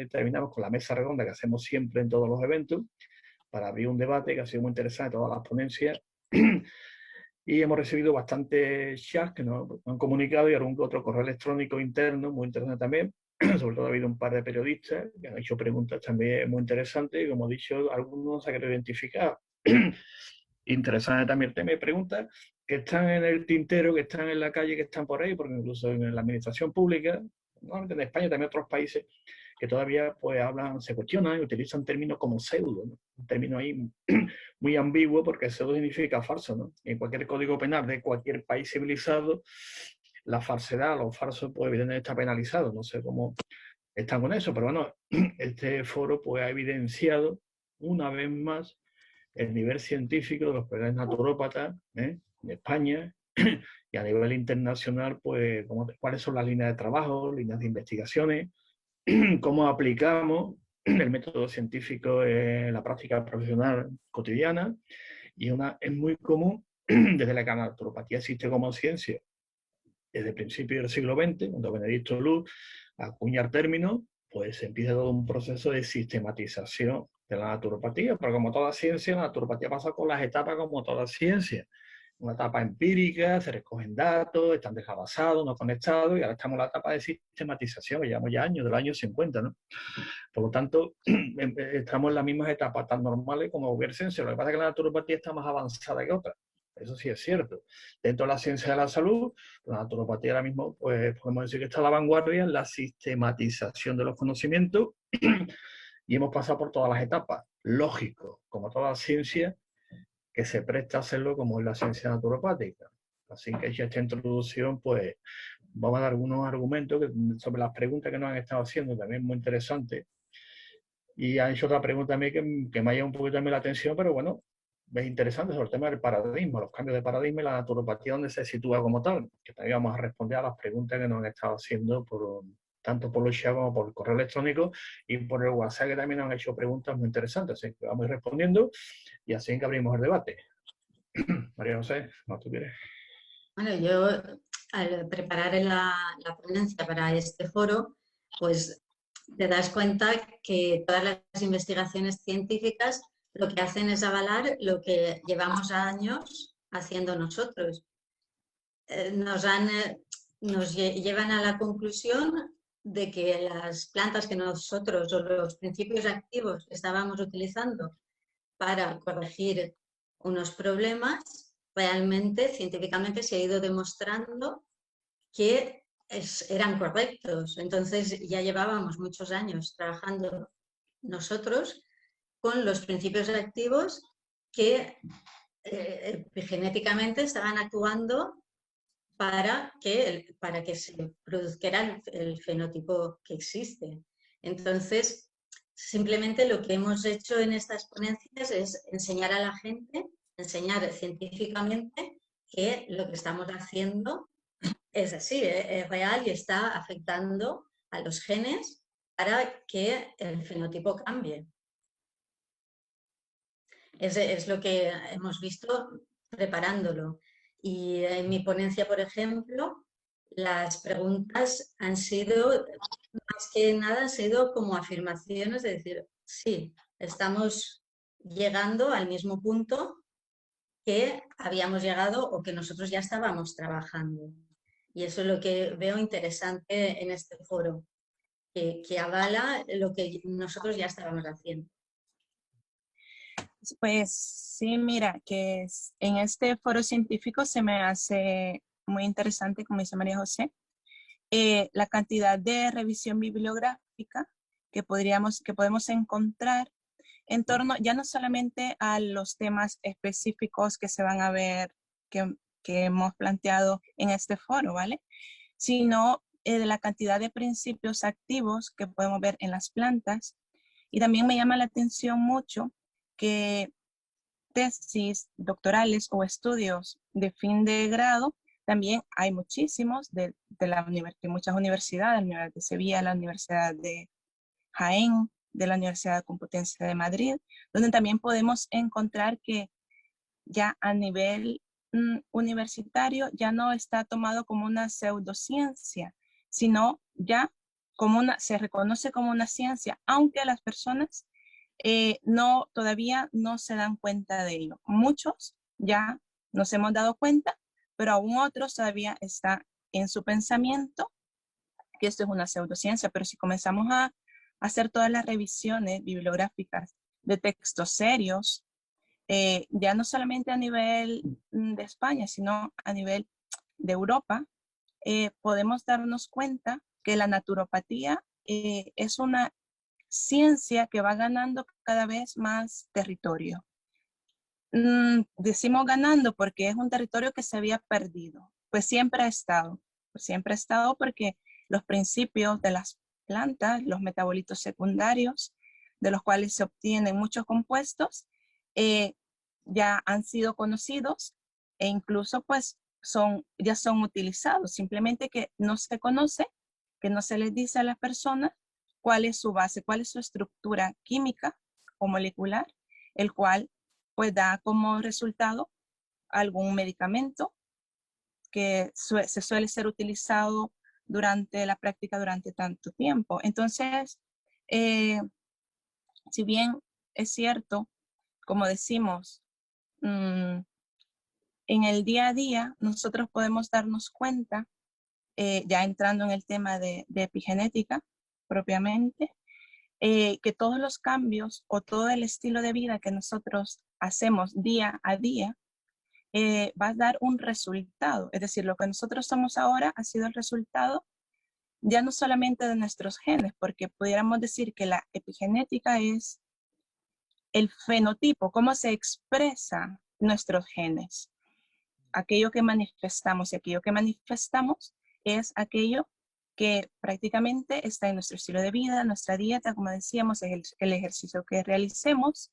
terminamos con la mesa redonda que hacemos siempre en todos los eventos para abrir un debate que ha sido muy interesante, todas las ponencias. Y hemos recibido bastantes chats que nos han comunicado y algún otro correo electrónico interno muy interesante también. Sobre todo ha habido un par de periodistas que han hecho preguntas también muy interesantes y, como he dicho, algunos se han querido identificar. Interesante también el tema de preguntas que están en el tintero, que están en la calle, que están por ahí, porque incluso en la administración pública, no en España, también en otros países, que todavía pues hablan, se cuestionan y utilizan términos como pseudo, ¿no? Un término ahí muy ambiguo, porque pseudo significa falso, ¿no? En cualquier código penal de cualquier país civilizado, la falsedad, los falsos, pues evidentemente está penalizado. No sé cómo están con eso, pero bueno, este foro pues ha evidenciado una vez más el nivel científico de los colegas naturópatas en España y a nivel internacional, pues cuáles son las líneas de trabajo, líneas de investigaciones, cómo aplicamos el método científico en la práctica profesional cotidiana. Y es muy común desde la que la naturopatía existe como ciencia desde principios del siglo XX, cuando Benedicto Luz acuña el término, pues empieza todo un proceso de sistematización de la naturopatía, pero como toda ciencia, la naturopatía pasa con las etapas como toda ciencia. Una etapa empírica, se recogen datos, están desglasados, no conectados, y ahora estamos en la etapa de sistematización, que llevamos ya años, de los años 50, ¿no? Por lo tanto, estamos en las mismas etapas tan normales como cualquier ciencia. Lo que pasa es que la naturopatía está más avanzada que otras. Eso sí es cierto. Dentro de la ciencia de la salud, la naturopatía ahora mismo, pues podemos decir que está a la vanguardia en la sistematización de los conocimientos y hemos pasado por todas las etapas. Lógico, como toda ciencia, que se presta a hacerlo como es la ciencia naturopática. Así que hecha esta introducción, pues vamos a dar algunos argumentos sobre las preguntas que nos han estado haciendo, también muy interesantes. Y han hecho otra pregunta a mí que me ha llamado un poquito también la atención, pero bueno, es interesante sobre el tema del paradigma, los cambios de paradigma y la naturopatía, donde se sitúa como tal, que también vamos a responder a las preguntas que nos han estado haciendo tanto por los chats como por el correo electrónico y por el WhatsApp, que también nos han hecho preguntas muy interesantes. Así que vamos a ir respondiendo y así que abrimos el debate. María José, ¿no tú quieres? Bueno, yo al preparar la ponencia para este foro, pues te das cuenta que todas las investigaciones científicas lo que hacen es avalar lo que llevamos años haciendo nosotros. Nos llevan a la conclusión de que las plantas que nosotros o los principios activos estábamos utilizando para corregir unos problemas, realmente científicamente se ha ido demostrando que eran correctos. Entonces ya llevábamos muchos años trabajando nosotros con los principios activos que genéticamente estaban actuando para que se produjera el fenotipo que existe. Entonces, simplemente lo que hemos hecho en estas ponencias es enseñar a la gente, enseñar científicamente que lo que estamos haciendo es así, es real y está afectando a los genes para que el fenotipo cambie. Es lo que hemos visto preparándolo. Y en mi ponencia, por ejemplo, las preguntas han sido, más que nada, han sido como afirmaciones de decir, sí, estamos llegando al mismo punto que habíamos llegado o que nosotros ya estábamos trabajando. Y eso es lo que veo interesante en este foro, que avala lo que nosotros ya estábamos haciendo. Pues sí, mira, que en este foro científico se me hace muy interesante, como dice María José, la cantidad de revisión bibliográfica que podemos encontrar en torno ya no solamente a los temas específicos que se van a ver, que hemos planteado en este foro, ¿vale? Sino de la cantidad de principios activos que podemos ver en las plantas. Y también me llama la atención mucho que tesis doctorales o estudios de fin de grado, también hay muchísimos de muchas universidades, la Universidad de Sevilla, la Universidad de Jaén, de la Universidad Complutense de Madrid, donde también podemos encontrar que ya a nivel universitario ya no está tomado como una pseudociencia, sino ya se reconoce como una ciencia, aunque las personas todavía no se dan cuenta de ello. Muchos ya nos hemos dado cuenta, pero aún otros todavía está en su pensamiento que esto es una pseudociencia, pero si comenzamos a hacer todas las revisiones bibliográficas de textos serios, ya no solamente a nivel de España, sino a nivel de Europa, podemos darnos cuenta que la naturopatía es una ciencia que va ganando cada vez más territorio. Decimos ganando porque es un territorio que se había perdido, pues siempre ha estado porque los principios de las plantas, los metabolitos secundarios, de los cuales se obtienen muchos compuestos, ya han sido conocidos e incluso pues ya son utilizados, simplemente que no se conoce, que no se les dice a las personas cuál es su base, cuál es su estructura química o molecular, el cual pues da como resultado algún medicamento que se suele ser utilizado durante la práctica durante tanto tiempo. Entonces, si bien es cierto, como decimos, en el día a día nosotros podemos darnos cuenta, ya entrando en el tema de epigenética propiamente, que todos los cambios o todo el estilo de vida que nosotros hacemos día a día va a dar un resultado. Es decir, lo que nosotros somos ahora ha sido el resultado ya no solamente de nuestros genes, porque pudiéramos decir que la epigenética es el fenotipo, cómo se expresa nuestros genes, aquello que manifestamos, y aquello que manifestamos es aquello que prácticamente está en nuestro estilo de vida, nuestra dieta, como decíamos, es el ejercicio que realicemos,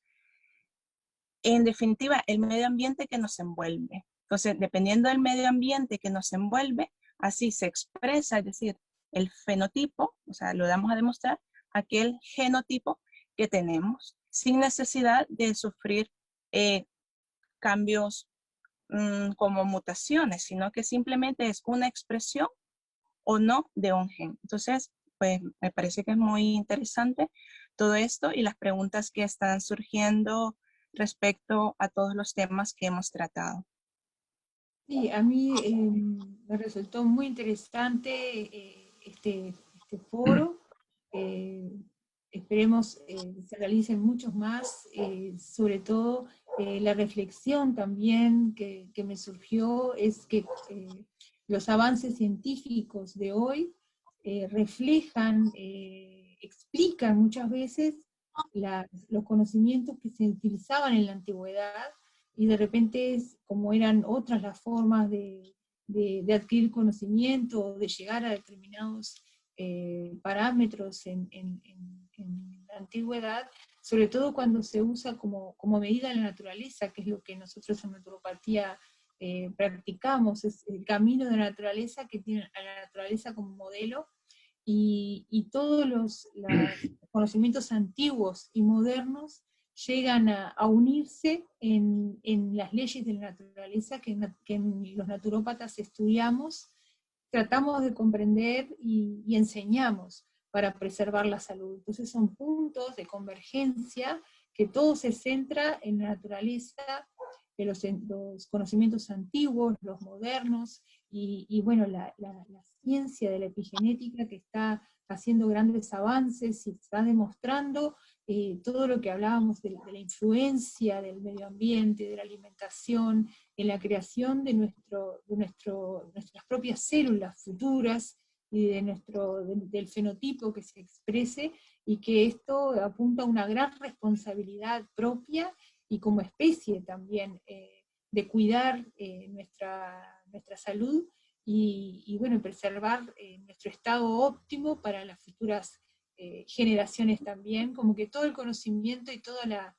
en definitiva, el medio ambiente que nos envuelve. Entonces, dependiendo del medio ambiente que nos envuelve, así se expresa, es decir, el fenotipo, o sea, lo damos a demostrar, aquel genotipo que tenemos, sin necesidad de sufrir cambios como mutaciones, sino que simplemente es una expresión o no de un gen. Entonces, pues me parece que es muy interesante todo esto y las preguntas que están surgiendo respecto a todos los temas que hemos tratado. Sí, a mí me resultó muy interesante este foro. Esperemos se realicen muchos más, sobre todo la reflexión también que me surgió es que los avances científicos de hoy reflejan, explican muchas veces los conocimientos que se utilizaban en la antigüedad, y de repente, como eran otras las formas de adquirir conocimiento, de llegar a determinados parámetros en la antigüedad, sobre todo cuando se usa como medida de la naturaleza, que es lo que nosotros en naturopatía practicamos, es el camino de la naturaleza, que tiene a la naturaleza como modelo, y todos los conocimientos antiguos y modernos llegan a unirse en las leyes de la naturaleza que los naturópatas estudiamos, tratamos de comprender y enseñamos para preservar la salud. Entonces son puntos de convergencia que todo se centra en la naturaleza, de los conocimientos antiguos, los modernos, y bueno, la ciencia de la epigenética que está haciendo grandes avances y está demostrando todo lo que hablábamos de la influencia del medio ambiente, de la alimentación, en la creación de nuestras propias células futuras, y del fenotipo que se exprese, y que esto apunta a una gran responsabilidad propia y como especie también de cuidar nuestra salud y bueno, preservar nuestro estado óptimo para las futuras generaciones también, como que todo el conocimiento y toda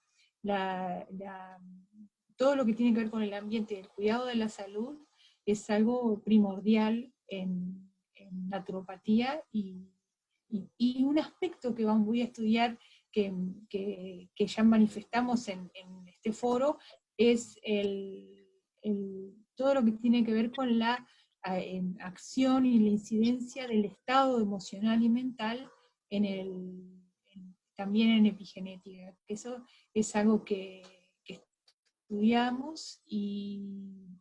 todo lo que tiene que ver con el ambiente y el cuidado de la salud es algo primordial en naturopatía, y un aspecto que voy a estudiar que ya manifestamos en este foro es todo lo que tiene que ver con la en acción y la incidencia del estado emocional y mental también en epigenética. Eso es algo que estudiamos y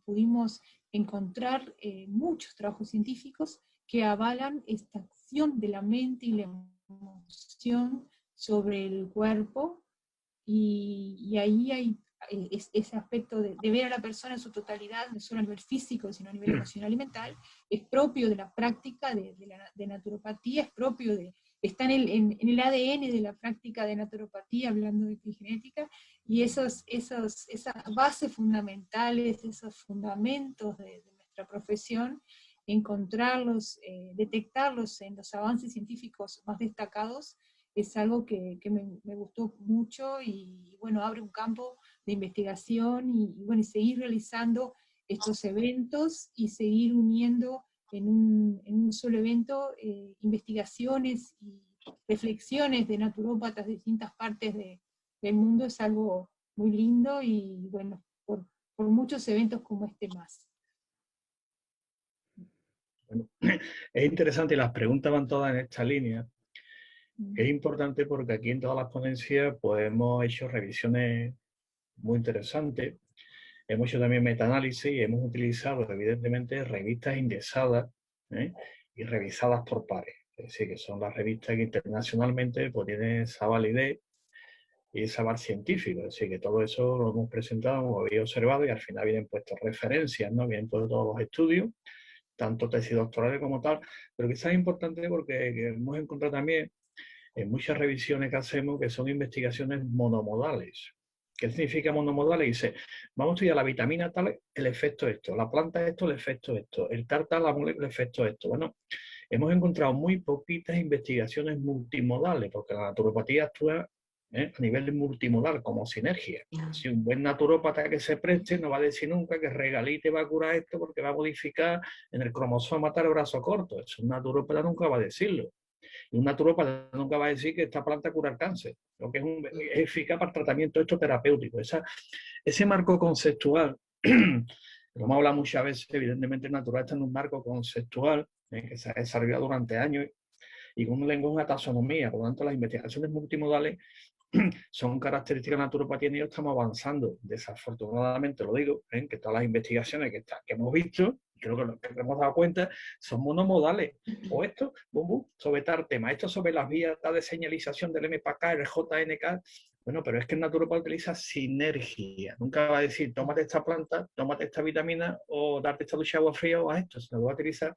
pudimos encontrar muchos trabajos científicos que avalan esta acción de la mente y la emoción sobre el cuerpo, y ahí hay ese aspecto de ver a la persona en su totalidad, no solo a nivel físico, sino a nivel emocional y mental, es propio de la práctica de naturopatía, es propio está en el ADN de la práctica de naturopatía, hablando de epigenética, y esas bases fundamentales, esos fundamentos de nuestra profesión, encontrarlos, detectarlos en los avances científicos más destacados, es algo que me gustó mucho, y bueno, abre un campo de investigación, y bueno, y seguir realizando estos eventos y seguir uniendo en un solo evento investigaciones y reflexiones de naturópatas de distintas partes del mundo, es algo muy lindo, y bueno, por muchos eventos como este más. Bueno, es interesante y las preguntas van todas en esta línea. Es importante porque aquí en todas las ponencias pues, hemos hecho revisiones muy interesantes, hemos hecho también metaanálisis y hemos utilizado evidentemente revistas indexadas y revisadas por pares. Es decir, que son las revistas que internacionalmente pues, tienen esa validez y ese aval científico. Es decir, que todo eso lo hemos presentado, como habéis observado, y al final vienen puestas referencias, ¿no? Vienen todos los estudios, tanto tesis doctorales como tal, pero quizás es importante porque hemos encontrado también en muchas revisiones que hacemos que son investigaciones monomodales. ¿Qué significa monomodales? Dice, vamos a estudiar la vitamina tal, el efecto esto, la planta esto, el efecto esto, el tal, la molécula, el efecto esto. Bueno, hemos encontrado muy poquitas investigaciones multimodales, porque la naturopatía actúa a nivel multimodal, como sinergia. Si un buen naturópata que se preste no va a decir nunca que regalite va a curar esto porque va a modificar en el cromosoma tal brazo corto. Eso un naturópata nunca va a decirlo. Y un naturópata nunca va a decir que esta planta cura el cáncer, lo que es eficaz para el tratamiento esto terapéutico. Ese marco conceptual, lo hemos hablado muchas veces, evidentemente el natural está en un marco conceptual que se ha desarrollado durante años y con un lenguaje, una taxonomía. Por lo tanto, las investigaciones multimodales son características de la naturopatía, y estamos avanzando. Desafortunadamente, lo digo, que todas las investigaciones que hemos visto, creo que lo que hemos dado cuenta, son monomodales. O esto, sobre tal tema, esto sobre las vías de señalización del MPK, el JNK. Bueno, pero es que el naturopata utiliza sinergia. Nunca va a decir, tómate esta planta, tómate esta vitamina, o darte esta ducha de agua fría o a esto. Sino que va a utilizar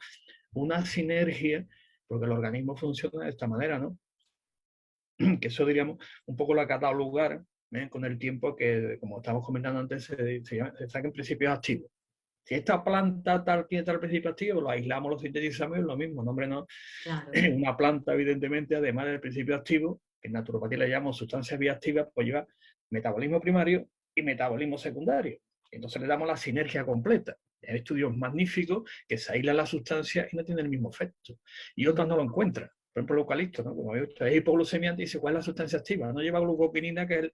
una sinergia, porque el organismo funciona de esta manera, ¿no? Que eso, diríamos, un poco lo que ha dado lugar con el tiempo que, como estábamos comentando antes, se saquen principios activos. Si esta planta tiene tal principio activo, lo aislamos, lo sintetizamos y es lo mismo. No, hombre, no. Claro. Una planta, evidentemente, además del principio activo, que en naturopatía le llamamos sustancias bioactivas, pues lleva metabolismo primario y metabolismo secundario. Entonces le damos la sinergia completa. Hay estudios magníficos que se aíslan las sustancias y no tienen el mismo efecto. Y otras no lo encuentran. Por ejemplo, el eucalipto, ¿no? Como habéis visto, es hipoglucemiante y dice, ¿cuál es la sustancia activa? No lleva glucopinina, que es el...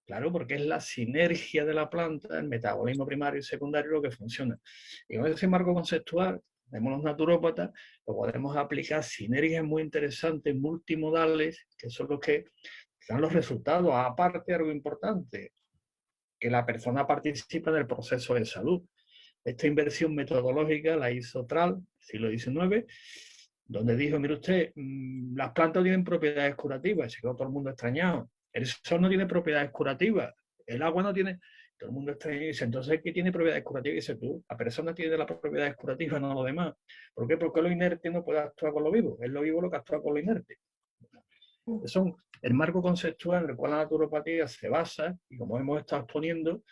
Claro, porque es la sinergia de la planta, el metabolismo primario y secundario lo que funciona. Y con ese marco conceptual, vemos los naturópatas, lo podemos aplicar sinergias muy interesantes, multimodales, que son los que dan los resultados. Aparte, algo importante, que la persona participa en el proceso de salud. Esta inversión metodológica la hizo Tral, siglo XIX, donde dijo, mire usted, las plantas tienen propiedades curativas, se quedó todo el mundo extrañado. El sol no tiene propiedades curativas, el agua no tiene, todo el mundo extrañado y dice, entonces, ¿qué tiene propiedades curativas? Y dice tú, la persona tiene las propiedades curativas, no lo demás. ¿Por qué? Porque lo inerte no puede actuar con lo vivo, es lo vivo lo que actúa con lo inerte. Eso es el marco conceptual en el cual la naturopatía se basa, y como hemos estado exponiendo,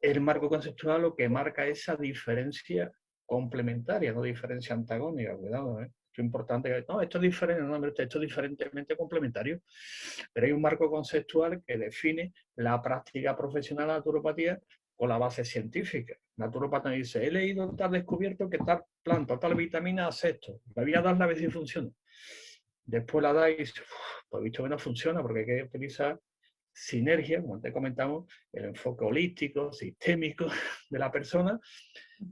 el marco conceptual lo que marca esa diferencia complementaria, no diferencia antagónica. Cuidado, esto es importante. No, esto es diferente, no, esto es diferentemente complementario. Pero hay un marco conceptual que define la práctica profesional de la naturopatía con la base científica. El naturópata dice, he leído, tal descubierto que tal planta, tal vitamina hace esto. La voy a dar a ver si funciona. Después la da y dice, pues he visto que no funciona porque hay que utilizar sinergia, como te comentamos, el enfoque holístico, sistémico de la persona,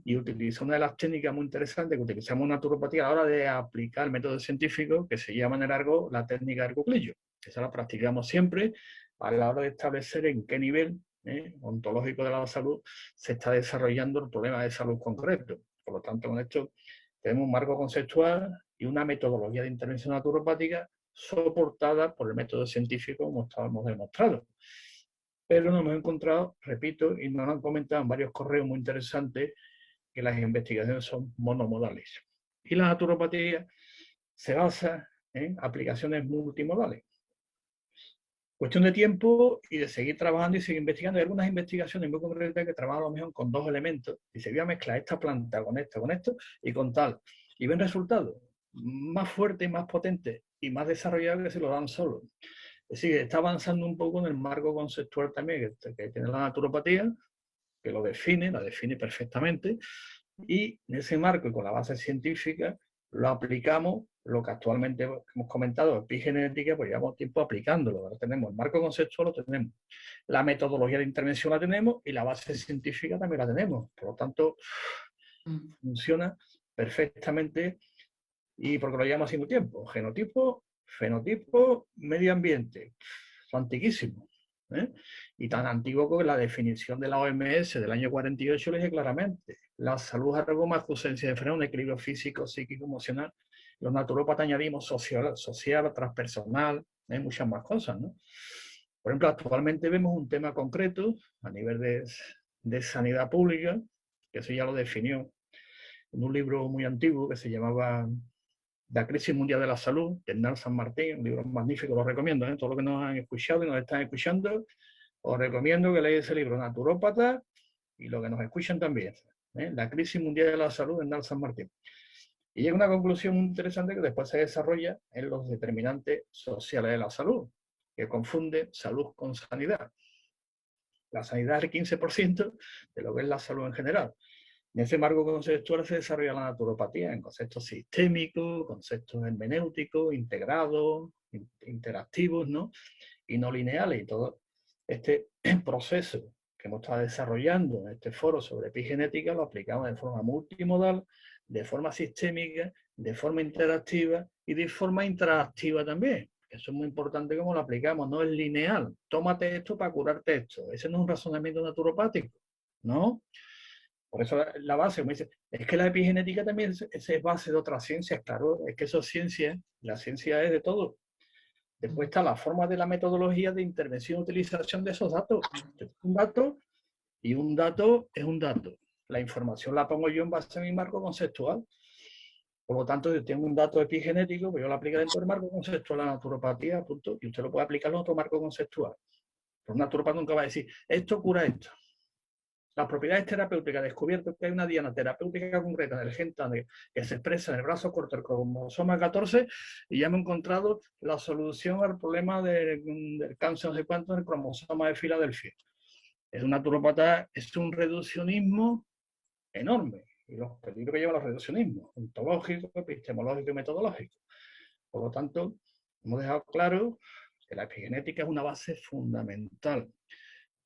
y utiliza una de las técnicas muy interesantes que utilizamos en naturopatía a la hora de aplicar el método científico, que se llama en el argot la técnica Ergo-Clillo. Esa la practicamos siempre a la hora de establecer en qué nivel ontológico de la salud se está desarrollando el problema de salud concreto. Por lo tanto, con esto tenemos un marco conceptual y una metodología de intervención naturopática soportada por el método científico, como estábamos demostrado. Pero nos hemos encontrado, repito, y nos han comentado en varios correos muy interesantes, que las investigaciones son monomodales. Y la naturopatía se basa en aplicaciones multimodales. Cuestión de tiempo y de seguir trabajando y seguir investigando. Hay algunas investigaciones muy concretas que trabajan a lo mejor con 2 elementos. Y se voy a mezclar esta planta con esto y con tal. Y ven resultados más fuertes y más potentes y más desarrollados que si lo dan solo. Es decir, está avanzando un poco en el marco conceptual también que tiene la naturopatía, que lo define, la define perfectamente, y en ese marco y con la base científica lo aplicamos, lo que actualmente hemos comentado, epigenética, pues llevamos tiempo aplicándolo. Ahora tenemos el marco conceptual, lo tenemos, la metodología de intervención la tenemos y la base científica también la tenemos. Por lo tanto, funciona perfectamente y porque lo llevamos haciendo tiempo. Genotipo, fenotipo, medio ambiente. Es antiquísimo. Y tan antiguo que la definición de la OMS del año 48 lo dice claramente. La salud es algo más que ausencia de freno, un equilibrio físico, psíquico, emocional. Los naturópatas añadimos social, transpersonal, muchas más cosas, ¿no? Por ejemplo, actualmente vemos un tema concreto a nivel de sanidad pública, que eso ya lo definió en un libro muy antiguo que se llamaba La crisis mundial de la salud, de Hernán San Martín, un libro magnífico, lo recomiendo, todos los que nos han escuchado y nos están escuchando, os recomiendo que leáis ese libro, Naturópata, y los que nos escuchan también. La crisis mundial de la salud de Hernán San Martín. Y llega a una conclusión muy interesante que después se desarrolla en los determinantes sociales de la salud, que confunde salud con sanidad. La sanidad es el 15% de lo que es la salud en general. En ese marco conceptual se desarrolla la naturopatía en conceptos sistémicos, conceptos hermenéuticos, integrados, interactivos, ¿no? Y no lineales. Y todo este proceso que hemos estado desarrollando en este foro sobre epigenética lo aplicamos de forma multimodal, de forma sistémica, de forma interactiva y de forma interactiva también. Eso es muy importante cómo lo aplicamos, no es lineal. Tómate esto para curarte esto. Ese no es un razonamiento naturopático, ¿no? Por eso la base, como dice, es que la epigenética también es base de otras ciencias, claro, es que eso es ciencia, la ciencia es de todo. Después está la forma de la metodología de intervención y utilización de esos datos. Un dato y un dato es un dato. La información la pongo yo en base a mi marco conceptual. Por lo tanto, yo tengo un dato epigenético, pues yo lo aplico dentro del marco conceptual de la naturopatía, punto, y usted lo puede aplicar en otro marco conceptual. Pero un naturopata nunca va a decir, esto cura esto. Las propiedades terapéuticas, descubierto que hay una diana terapéutica concreta en el gen TANE que se expresa en el brazo corto del cromosoma 14 y ya hemos encontrado la solución al problema del cáncer no sé cuánto en el cromosoma de Filadelfia. Es un naturopata, es un reduccionismo enorme y los peligros que lleva los reduccionismos, ontológico, epistemológico y metodológico. Por lo tanto, hemos dejado claro que la epigenética es una base fundamental,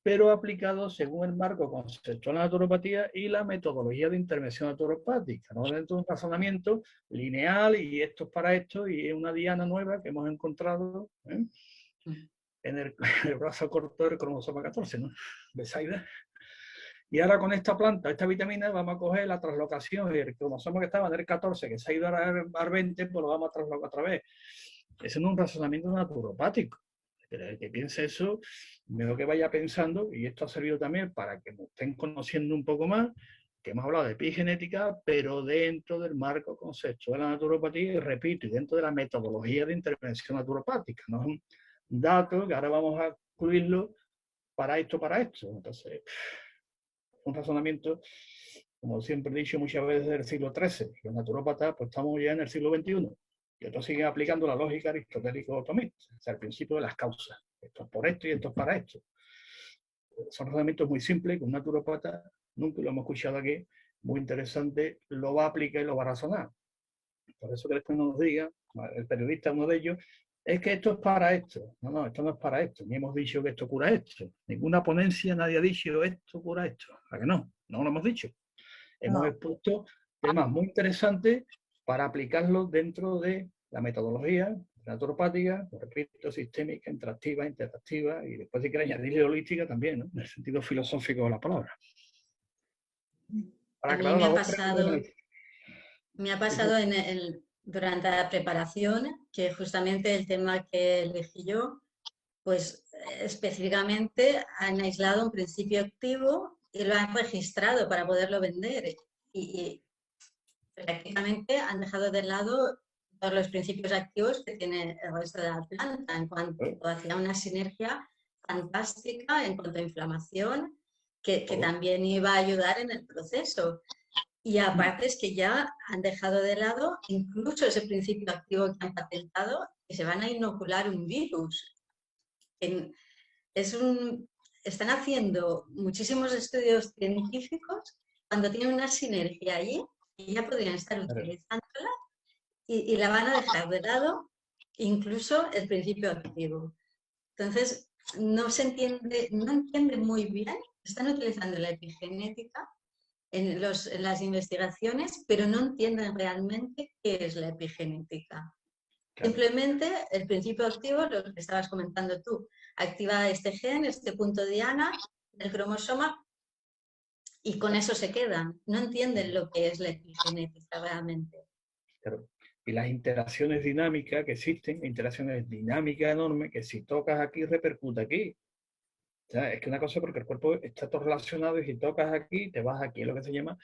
pero aplicado según el marco conceptual de la naturopatía y la metodología de intervención naturopática, no dentro de un razonamiento lineal y esto es para esto y es una diana nueva que hemos encontrado en el brazo corto del cromosoma 14, ¿no? Besaida. Y ahora con esta planta, esta vitamina, vamos a coger la translocación y el cromosoma que estaba en el 14, que se ha ido al 20, pues lo vamos a traslocar otra vez. Ese no es un razonamiento naturopático. Pero el que piense eso, mejor que vaya pensando, y esto ha servido también para que nos estén conociendo un poco más, que hemos hablado de epigenética, pero dentro del marco conceptual de la naturopatía, y repito, y dentro de la metodología de intervención naturopática. No es un dato que ahora vamos a incluirlo para esto, para esto. Entonces, un razonamiento, como siempre he dicho muchas veces, del siglo XIII. Los naturópatas, pues estamos ya en el siglo XXI. Y otros siguen aplicando la lógica aristotélico-otomista, o sea, el principio de las causas. Esto es por esto y esto es para esto. Son razonamientos muy simples que un naturópata, nunca lo hemos escuchado aquí, muy interesante, lo va a aplicar y lo va a razonar. Por eso que después nos diga, el periodista, uno de ellos, es que esto es para esto. No, no, esto no es para esto. Ni hemos dicho que esto cura esto. Ninguna ponencia nadie ha dicho esto cura esto. ¿A que no? No lo hemos dicho. Hemos No. expuesto temas muy interesantes para aplicarlos dentro de la metodología naturopática, por repito, sistémica, interactiva, y después si quieres añadirle holística también, ¿no? En el sentido filosófico de la palabra. Para A mí aclarar me ha las dos pasado, preguntas. durante la preparación que justamente el tema que elegí yo, pues específicamente han aislado un principio activo y lo han registrado para poderlo vender. Y prácticamente han dejado de lado todos los principios activos que tiene el resto de la planta en cuanto hacia una sinergia fantástica en cuanto a inflamación, que también iba a ayudar en el proceso. Y aparte es que ya han dejado de lado incluso ese principio activo que han patentado, que se van a inocular un virus. Están haciendo muchísimos estudios científicos cuando tienen una sinergia allí y ya podrían estar utilizándola y la van a dejar de lado incluso el principio activo. Entonces, no entienden muy bien, están utilizando la epigenética en las investigaciones, pero no entienden realmente qué es la epigenética. Claro. Simplemente el principio activo, lo que estabas comentando tú, activa este gen, este punto diana del cromosoma y con eso se quedan. No entienden lo que es la epigenética realmente. Claro. Y las interacciones dinámicas que existen, interacciones dinámicas enormes, que si tocas aquí, repercute aquí. O sea, es que una cosa es porque el cuerpo está todo relacionado y si tocas aquí, te vas aquí, lo que se llama,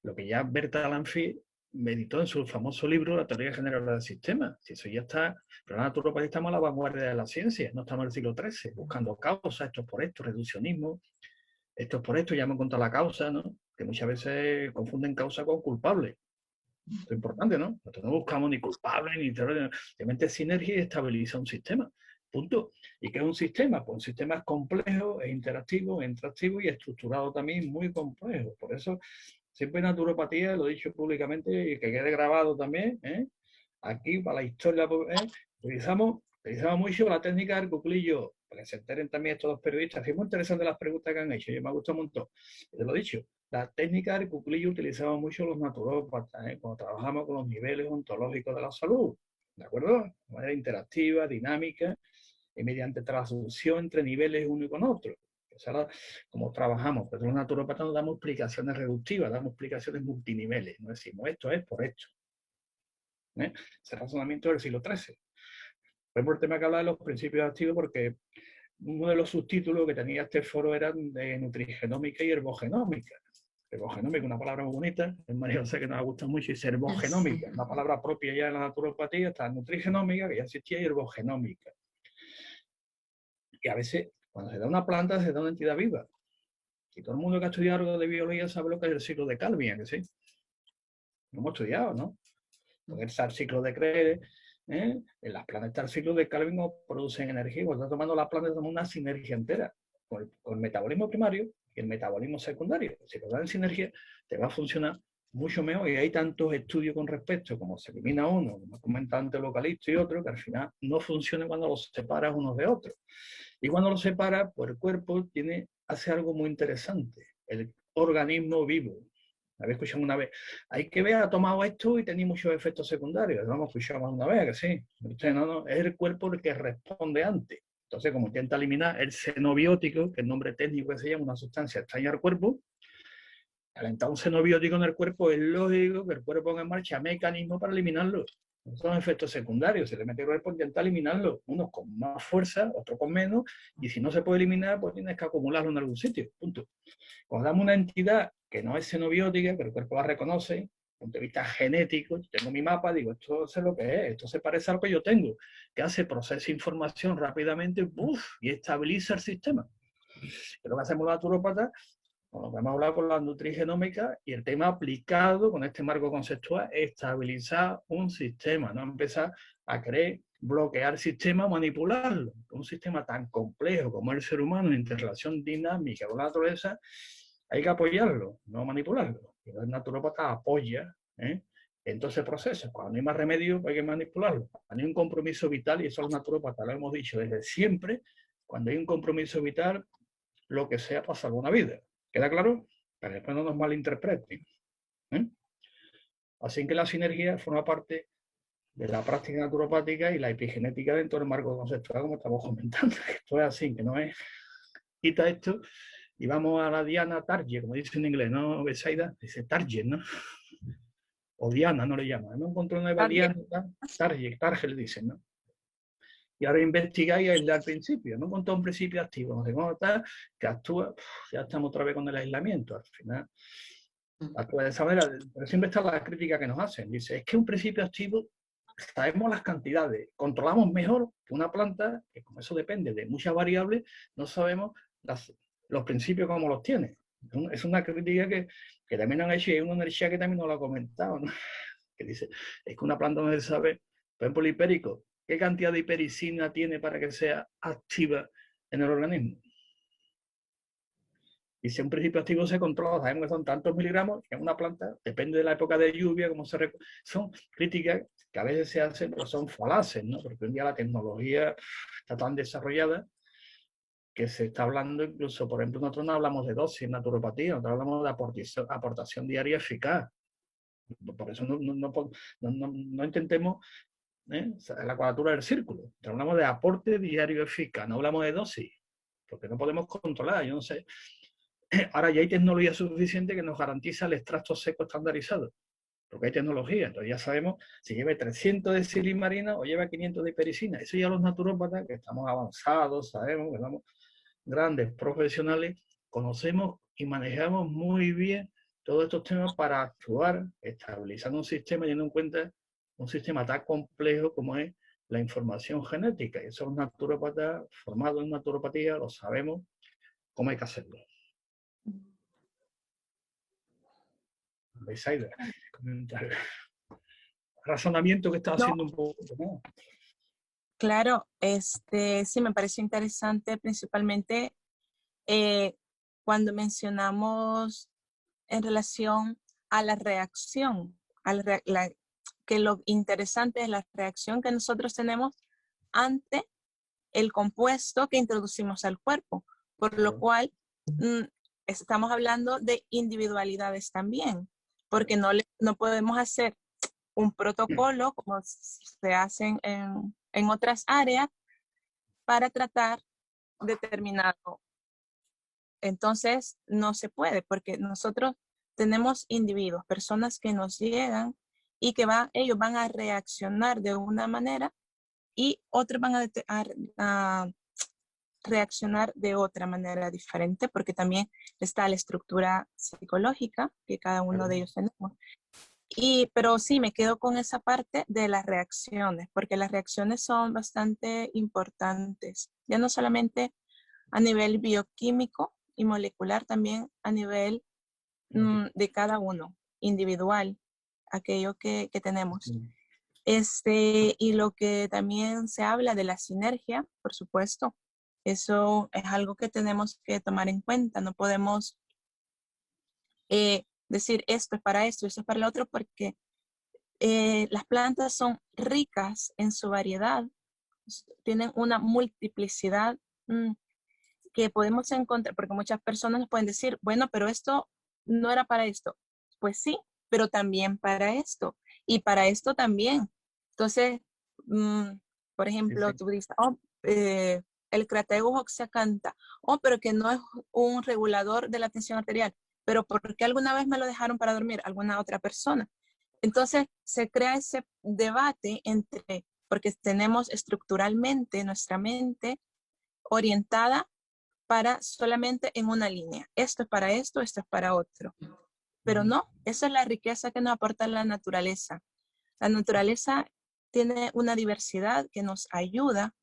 lo que ya Berta Lanfy meditó en su famoso libro, La teoría general del sistema. Si eso ya está, pero la naturopatía estamos a la vanguardia de la ciencia, no estamos en el siglo XIII, buscando causas, esto es por esto, reduccionismo, esto es por esto, ya hemos encontrado la causa, ¿no? Que muchas veces confunden causa con culpable. Esto es importante, ¿no? Nosotros no buscamos ni culpable, ni terror, simplemente sinergia y estabiliza un sistema. Punto. ¿Y qué es un sistema? Pues un sistema es complejo, es interactivo, es interactivo y estructurado también muy complejo. Por eso, siempre en naturopatía, lo he dicho públicamente y que quede grabado también, aquí para la historia, utilizamos mucho la técnica del cuclillo, para que se enteren también estos dos periodistas. Es muy interesante las preguntas que han hecho, yo me ha gustado un montón. Te lo he dicho, la técnica del cuclillo utilizamos mucho los naturópatas, cuando trabajamos con los niveles ontológicos de la salud, ¿de acuerdo? De manera interactiva, dinámica, y mediante traducción entre niveles uno y con otro. Ahora, como trabajamos, pero los naturópatas nos damos explicaciones reductivas, damos explicaciones multiniveles, no decimos esto es por esto. Ese razonamiento del siglo XIII. Por ejemplo, el tema que habla de los principios activos, porque uno de los subtítulos que tenía este foro era de nutrigenómica y herbogenómica. Herbogenómica, una palabra muy bonita, es María José que nos gusta mucho, y es herbogenómica, una palabra propia ya de la naturopatía, está nutrigenómica, que ya existía, y herbogenómica. Y a veces, cuando se da una planta, se da una entidad viva. Y todo el mundo que ha estudiado algo de biología sabe lo que es el ciclo de Calvin, que sí. Lo hemos estudiado, ¿no? Porque está el ciclo de Krebs, en las plantas está el ciclo de Calvin, no producen energía. Cuando está tomando las plantas, tomamos una sinergia entera con el metabolismo primario y el metabolismo secundario. Si lo dan en sinergia, te va a funcionar mucho mejor. Y hay tantos estudios con respecto, como se elimina uno, como comenta antes el localista y otro, que al final no funciona cuando los separas unos de otros. Y cuando los separas, pues el cuerpo hace algo muy interesante. El organismo vivo. Habéis escuchado una vez, hay que ver, ha tomado esto y tenía muchos efectos secundarios. Lo hemos escuchado más una vez, que sí. Usted no, es el cuerpo el que responde antes. Entonces, como intenta eliminar el xenobiótico, que es el nombre técnico que se llama, una sustancia extraña al cuerpo, al entrar un xenobiótico en el cuerpo, es lógico que el cuerpo ponga en marcha mecanismos para eliminarlo. No son efectos secundarios, se le mete el cuerpo, intenta eliminarlo, unos con más fuerza, otros con menos, y si no se puede eliminar, pues tienes que acumularlo en algún sitio, punto. Cuando damos una entidad que no es xenobiótica, que el cuerpo la reconoce, desde el punto de vista genético, yo tengo mi mapa, digo, esto sé lo que es, esto se parece a lo que yo tengo, que hace, procesa información rápidamente, y estabiliza el sistema. Es lo que hacemos los naturópatas, con lo que hemos hablado con la nutrigenómica, y el tema aplicado con este marco conceptual, estabilizar un sistema, no empezar a querer bloquear el sistema, manipularlo. Un sistema tan complejo como el ser humano, en interrelación dinámica con la naturaleza, hay que apoyarlo, no manipularlo. Y el naturópata apoya en todo ese proceso. Cuando no hay más remedio, hay que manipularlo. Cuando hay un compromiso vital, y eso los naturópatas lo hemos dicho desde siempre, cuando hay un compromiso vital, lo que sea para salvar una vida. ¿Queda claro? Para que después no nos malinterpreten. Así que la sinergia forma parte de la práctica naturopática y la epigenética dentro del marco conceptual, como estamos comentando. Esto es así, que no es quita esto y vamos a la Diana Target, como dice en inglés, ¿no? Besaida dice Target, ¿no? O Diana, no le llaman. No encontró una Diana, Target le dicen, ¿no? Y ahora investigáis desde al principio, no encontró un principio activo, no sé cómo está, que actúa, ya estamos otra vez con el aislamiento, al final actúa de esa manera, pero siempre está la crítica que nos hacen, dice, es que un principio activo sabemos las cantidades, controlamos mejor que una planta, que como eso depende de muchas variables, no sabemos los principios como los tiene. Es una crítica que también han hecho, y hay una energía que también nos lo ha comentado, ¿no? Que dice, es que una planta no se sabe, por ejemplo, el hipérico, ¿qué cantidad de hipericina tiene para que sea activa en el organismo? Y si un principio activo se controla, sabemos que son tantos miligramos, que en una planta, depende de la época de lluvia, cómo se son críticas que a veces se hacen, pero son falaces, ¿no? Porque hoy en día la tecnología está tan desarrollada que se está hablando incluso, por ejemplo, nosotros no hablamos de dosis en naturopatía, nosotros hablamos de aportación diaria eficaz. Por eso no intentemos la cuadratura del círculo. Hablamos de aporte diario eficaz, no hablamos de dosis, porque no podemos controlar, yo no sé. Ahora ya hay tecnología suficiente que nos garantiza el extracto seco estandarizado, porque hay tecnología, entonces ya sabemos si lleva 300 de silimarina o lleva 500 de hipericina. Eso ya los naturópatas, que estamos avanzados, sabemos que somos grandes profesionales, conocemos y manejamos muy bien todos estos temas para actuar, estabilizando un sistema, teniendo en cuenta un sistema tan complejo como es la información genética. Y eso los naturópatas formados en naturopatía lo sabemos cómo hay que hacerlo. Besaida, comentario. Razonamiento que está haciendo un poco, ¿no? Claro, sí me parece interesante, principalmente cuando mencionamos en relación a la reacción, que lo interesante es la reacción que nosotros tenemos ante el compuesto que introducimos al cuerpo, por lo cual estamos hablando de individualidades también, porque no podemos hacer un protocolo como se hacen en otras áreas para tratar determinado. Entonces, no se puede porque nosotros tenemos individuos, personas que nos llegan y que ellos van a reaccionar de una manera y otros van a reaccionar de otra manera diferente, porque también está la estructura psicológica que cada uno de ellos tenemos. Pero sí, me quedo con esa parte de las reacciones, porque las reacciones son bastante importantes, ya no solamente a nivel bioquímico y molecular, también a nivel de cada uno, individual, aquello que tenemos. Y lo que también se habla de la sinergia, por supuesto, eso es algo que tenemos que tomar en cuenta. No podemos decir esto es para esto, eso es para el otro, porque las plantas son ricas en su variedad, tienen una multiplicidad que podemos encontrar, porque muchas personas nos pueden decir, bueno, pero esto no era para esto. Pues sí, pero también para esto, y para esto también. Entonces, por ejemplo, tú dices, el Crataegus oxyacantha, pero que no es un regulador de la tensión arterial, pero ¿por qué alguna vez me lo dejaron para dormir? Alguna otra persona. Entonces, se crea ese debate porque tenemos estructuralmente nuestra mente orientada para solamente en una línea. Esto es para esto es para otro. Pero no, esa es la riqueza que nos aporta la naturaleza. La naturaleza tiene una diversidad que nos ayuda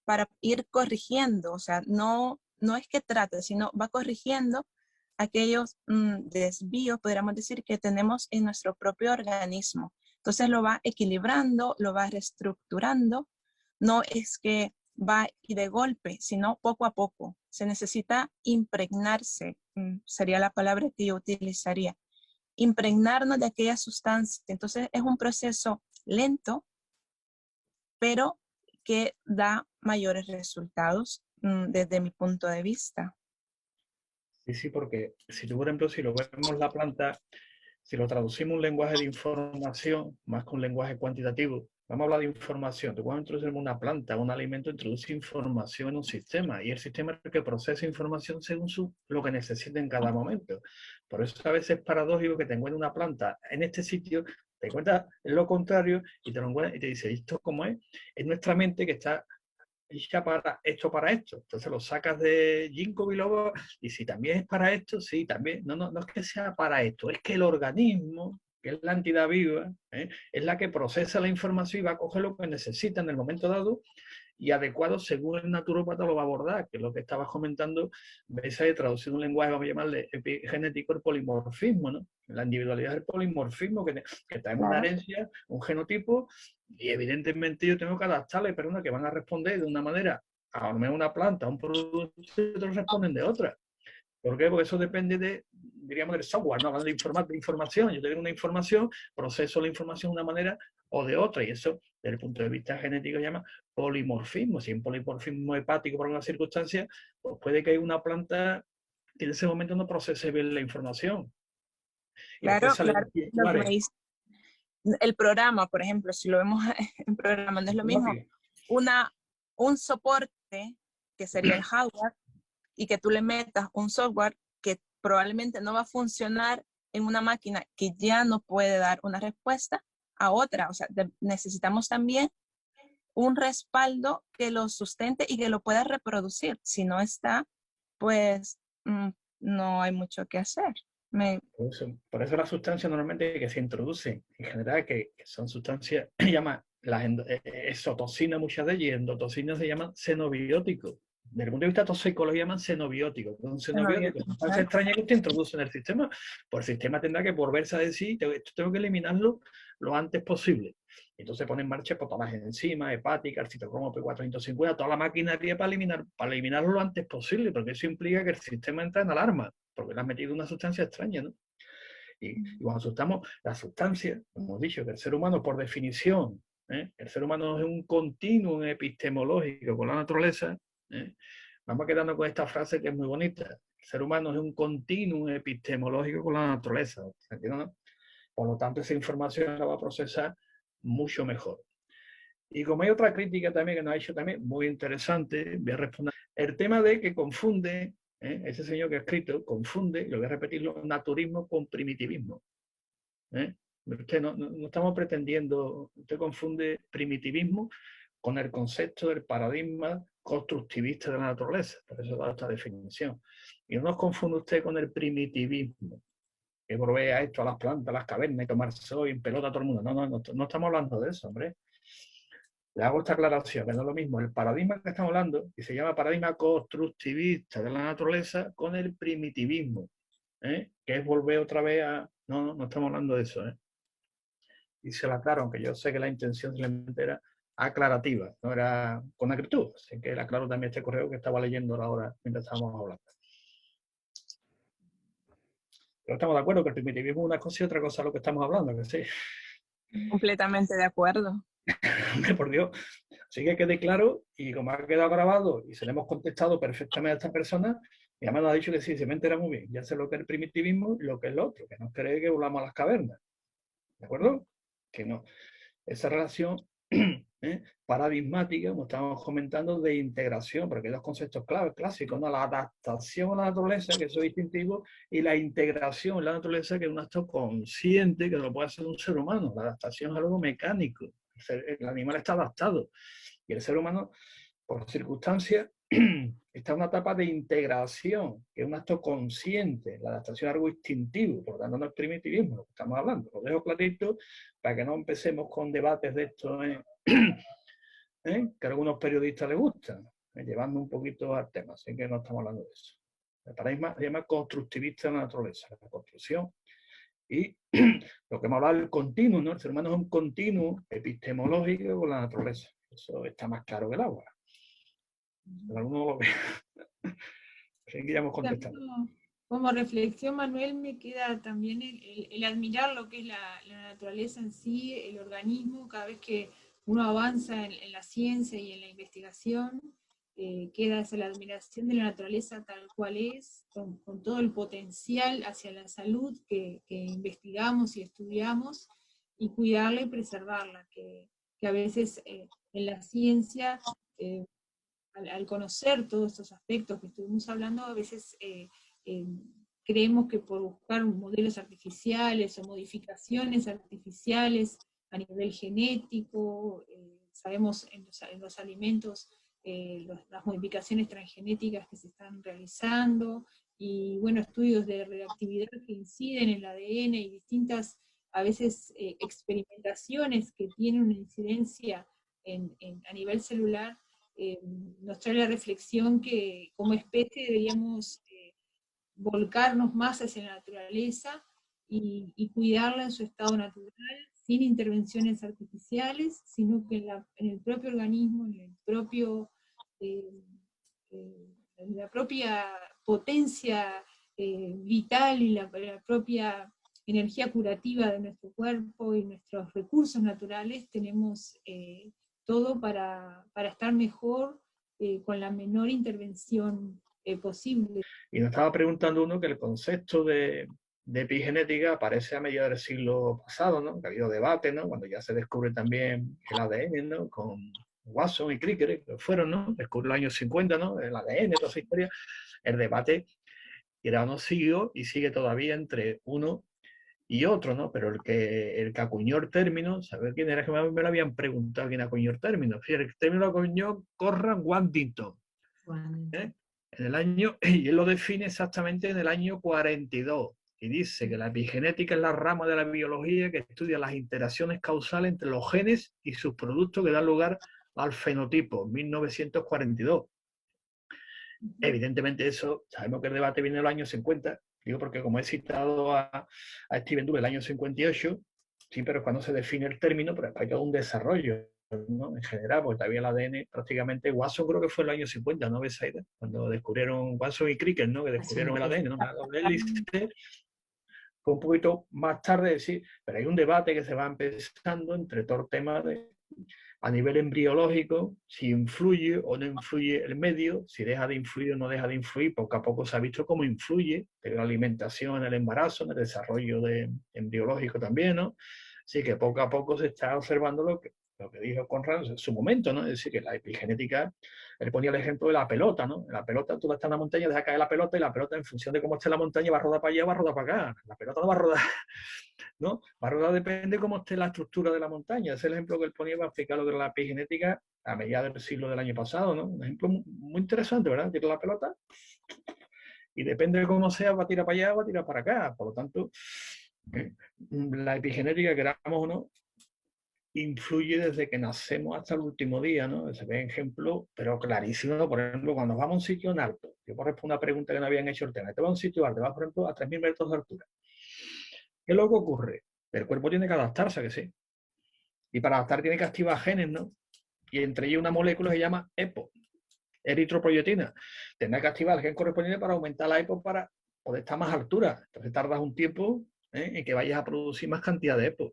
para ir corrigiendo, o sea, no es que trate, sino va corrigiendo aquellos desvíos, podríamos decir, que tenemos en nuestro propio organismo. Entonces lo va equilibrando, lo va reestructurando. No es que va y de golpe, sino poco a poco. Se necesita impregnarse, sería la palabra que yo utilizaría. impregnarnos de aquella sustancia. Entonces es un proceso lento, pero que da mayores resultados desde mi punto de vista. Sí, sí, porque si tú, por ejemplo, si lo vemos la planta, si lo traducimos un lenguaje de información, más que un lenguaje cuantitativo, vamos a hablar de información. Tú cuando introducimos una planta, un alimento, introduce información en un sistema y el sistema es el que procesa información según lo que necesita en cada momento. Por eso a veces es paradójico que te encuentres una planta en este sitio, te encuentras lo contrario y te lo encuentras y te dice, ¿esto cómo es? Es nuestra mente que está hecha para esto. Entonces lo sacas de ginkgo biloba y si también es para esto, sí, también. No es que sea para esto, es que el organismo, que es la entidad viva, es la que procesa la información y va a coger lo que necesita en el momento dado y adecuado según el naturópata lo va a abordar, que es lo que estabas comentando, veis ahí traducido un lenguaje, vamos a llamarle epigenético, el polimorfismo, ¿no? La individualidad del polimorfismo, que está en una herencia, un genotipo, y evidentemente yo tengo que adaptarle, pero que van a responder de una manera, a una planta, a un producto, y otros responden de otra. ¿Por qué? Porque eso depende diríamos, del software, ¿no? Hablando de información. Yo tengo una información, proceso la información de una manera o de otra, y eso, desde el punto de vista genético, se llama polimorfismo. Si es un polimorfismo hepático por una circunstancia, pues puede que haya una planta que en ese momento no procese bien la información. Claro, claro. Lo que me dice el programa, por ejemplo, si lo vemos en programa, no es lo mismo. Un soporte, que sería el hardware, y que tú le metas un software que probablemente no va a funcionar en una máquina que ya no puede dar una respuesta a otra. O sea, necesitamos también un respaldo que lo sustente y que lo pueda reproducir. Si no está, pues no hay mucho que hacer. Por eso las sustancias normalmente que se introducen, en general, que son sustancias, llama las exotoxinas, muchas de ellas, y endotoxinas se llaman xenobióticos. Desde el punto de vista toxicológico llaman xenobióticos. Un xenobiótico es una sustancia extraña que usted introduce en el sistema, pues el sistema tendrá que volverse a decir, esto tengo que eliminarlo lo antes posible. Entonces pone en marcha todas las enzimas hepáticas, el citocromo P450, toda la maquinaria para eliminarlo lo antes posible, porque eso implica que el sistema entra en alarma, porque le has metido una sustancia extraña, ¿no? Y cuando asustamos, la sustancia, como hemos dicho, que el ser humano, por definición, el ser humano es un continuum epistemológico con la naturaleza, vamos quedando con esta frase que es muy bonita. El ser humano es un continuum epistemológico con la naturaleza, ¿no? Por lo tanto, esa información la va a procesar mucho mejor. Y como hay otra crítica también que nos ha hecho también, muy interesante, voy a responder. El tema de que confunde, ese señor que ha escrito, confunde, lo voy a repetirlo, naturismo con primitivismo. Usted no estamos pretendiendo, usted confunde primitivismo con el concepto del paradigma constructivista de la naturaleza. Por eso da esta definición. Y no nos confunde usted con el primitivismo, que provee a esto, a las plantas, a las cavernas, y tomar sol y en pelota a todo el mundo. No estamos hablando de eso, hombre. Le hago esta aclaración, que no es lo mismo el paradigma que estamos hablando, y se llama paradigma constructivista de la naturaleza, con el primitivismo, que es volver otra vez a... No estamos hablando de eso. Y se lo aclaro, aunque yo sé que la intención simplemente era aclarativa, no era con acritud. Así que le aclaro también este correo que estaba leyendo ahora mientras estábamos hablando. Pero estamos de acuerdo que el primitivismo es una cosa y otra cosa lo que estamos hablando, que sí. Completamente de acuerdo. Por Dios. Así que quede claro, y como ha quedado grabado y se le hemos contestado perfectamente a esta persona, mi hermano ha dicho que sí, se me entera muy bien. Ya sé lo que es el primitivismo y lo que es lo otro, que no cree que volamos a las cavernas. ¿De acuerdo? Que no. Esa relación paradigmática, como estábamos comentando, de integración, porque hay dos conceptos claves, clásicos, ¿no? La adaptación a la naturaleza, que eso es distintivo, y la integración en la naturaleza, que es un acto consciente, que lo puede hacer un ser humano. La adaptación es algo mecánico. El animal está adaptado. Y el ser humano, por circunstancias, está en una etapa de integración, que es un acto consciente. La adaptación es algo instintivo, por lo tanto no es primitivismo lo que estamos hablando. Lo dejo clarito para que no empecemos con debates de esto que a algunos periodistas les gustan, llevando un poquito al tema, así que no estamos hablando de eso. El paradigma se llama constructivista de la naturaleza, la construcción. Y lo que hemos hablado del continuo, ¿no? El ser humano es un continuo epistemológico con la naturaleza. Eso está más claro que el agua. Pero alguno lo ve. Así que ya hemos contestado. como reflexión, Manuel, me queda también el admirar lo que es la naturaleza en sí, el organismo. Cada vez que uno avanza en la ciencia y en la investigación, queda esa la admiración de la naturaleza tal cual es, con todo el potencial hacia la salud que investigamos y estudiamos, y cuidarla y preservarla, que a veces en la ciencia, al conocer todos estos aspectos que estuvimos hablando, a veces creemos que por buscar modelos artificiales o modificaciones artificiales a nivel genético, sabemos en los alimentos las modificaciones transgenéticas que se están realizando, y bueno, estudios de reactividad que inciden en el ADN, y distintas, a veces, experimentaciones que tienen una incidencia a nivel celular. Nos trae la reflexión que como especie deberíamos volcarnos más hacia la naturaleza y cuidarla en su estado natural, sin intervenciones artificiales, sino que en el propio organismo, en la propia potencia vital, y la propia energía curativa de nuestro cuerpo y nuestros recursos naturales, tenemos todo para estar mejor, con la menor intervención posible. Y nos estaba preguntando uno que el concepto de epigenética aparece a mediados del siglo pasado, ¿no? Que ha habido debate, ¿no? Cuando ya se descubre también el ADN, ¿no? Con Watson y Crick, que fueron, ¿no? Descubrió en los años 50, ¿no? El ADN, toda esa historia. El debate era no siguió y sigue todavía entre uno y otro, ¿no? Pero el que acuñó el término, saber quién era, que me lo habían preguntado quién acuñó el término. Fíjate, el término lo acuñó Conrad Huntington. ¿Eh? En el año, y él lo define exactamente en el año 42, y dice que la epigenética es la rama de la biología que estudia las interacciones causales entre los genes y sus productos que dan lugar al fenotipo, 1942. Evidentemente eso, sabemos que el debate viene en los años 50, digo porque como he citado a Steven Dubé el año 58, sí, pero cuando se define el término, pero hay todo un desarrollo, ¿no? En general, porque todavía el ADN prácticamente, Watson creo que fue en el año 50, ¿no? Besaida, cuando descubrieron Watson y Crick, ¿no? Que descubrieron el ADN, ¿no? La hélice fue un poquito más tarde, decir, pero hay un debate que se va empezando entre todo el tema de, a nivel embriológico, si influye o no influye el medio, si deja de influir o no deja de influir. Poco a poco se ha visto cómo influye en la alimentación, en el embarazo, en el desarrollo embriológico también, ¿no? Así que poco a poco se está observando lo que dijo Conrad en su momento, ¿no? Es decir, que la epigenética, él ponía el ejemplo de la pelota, ¿no? En la pelota tú estás en la montaña, deja caer la pelota, y la pelota, en función de cómo esté la montaña, va a rodar para allá, va a rodar para acá. La pelota no va a rodar, ¿no? Va a rodar, depende de cómo esté la estructura de la montaña. Ese es el ejemplo que él ponía para explicar lo que era la epigenética a mediados del siglo del año pasado, ¿no? Un ejemplo muy interesante, ¿verdad? Tira la pelota y depende de cómo sea, va a tirar para allá, va a tirar para acá. Por lo tanto, la epigenética, queramos o no, influye desde que nacemos hasta el último día, ¿no? Se ve ejemplo, pero clarísimo. Por ejemplo, cuando vamos a un sitio en alto, yo por responder una pregunta que no habían hecho el tema, te vas a un sitio alto, vas por ejemplo a 3.000 metros de altura. ¿Qué es lo que ocurre? El cuerpo tiene que adaptarse, que sí. Y para adaptar tiene que activar genes, ¿no? Y entre ellos una molécula que se llama EPO, eritropoyetina. Tendrá que activar el gen correspondiente para aumentar la EPO para poder estar a más altura. Entonces tardas un tiempo en que vayas a producir más cantidad de EPO.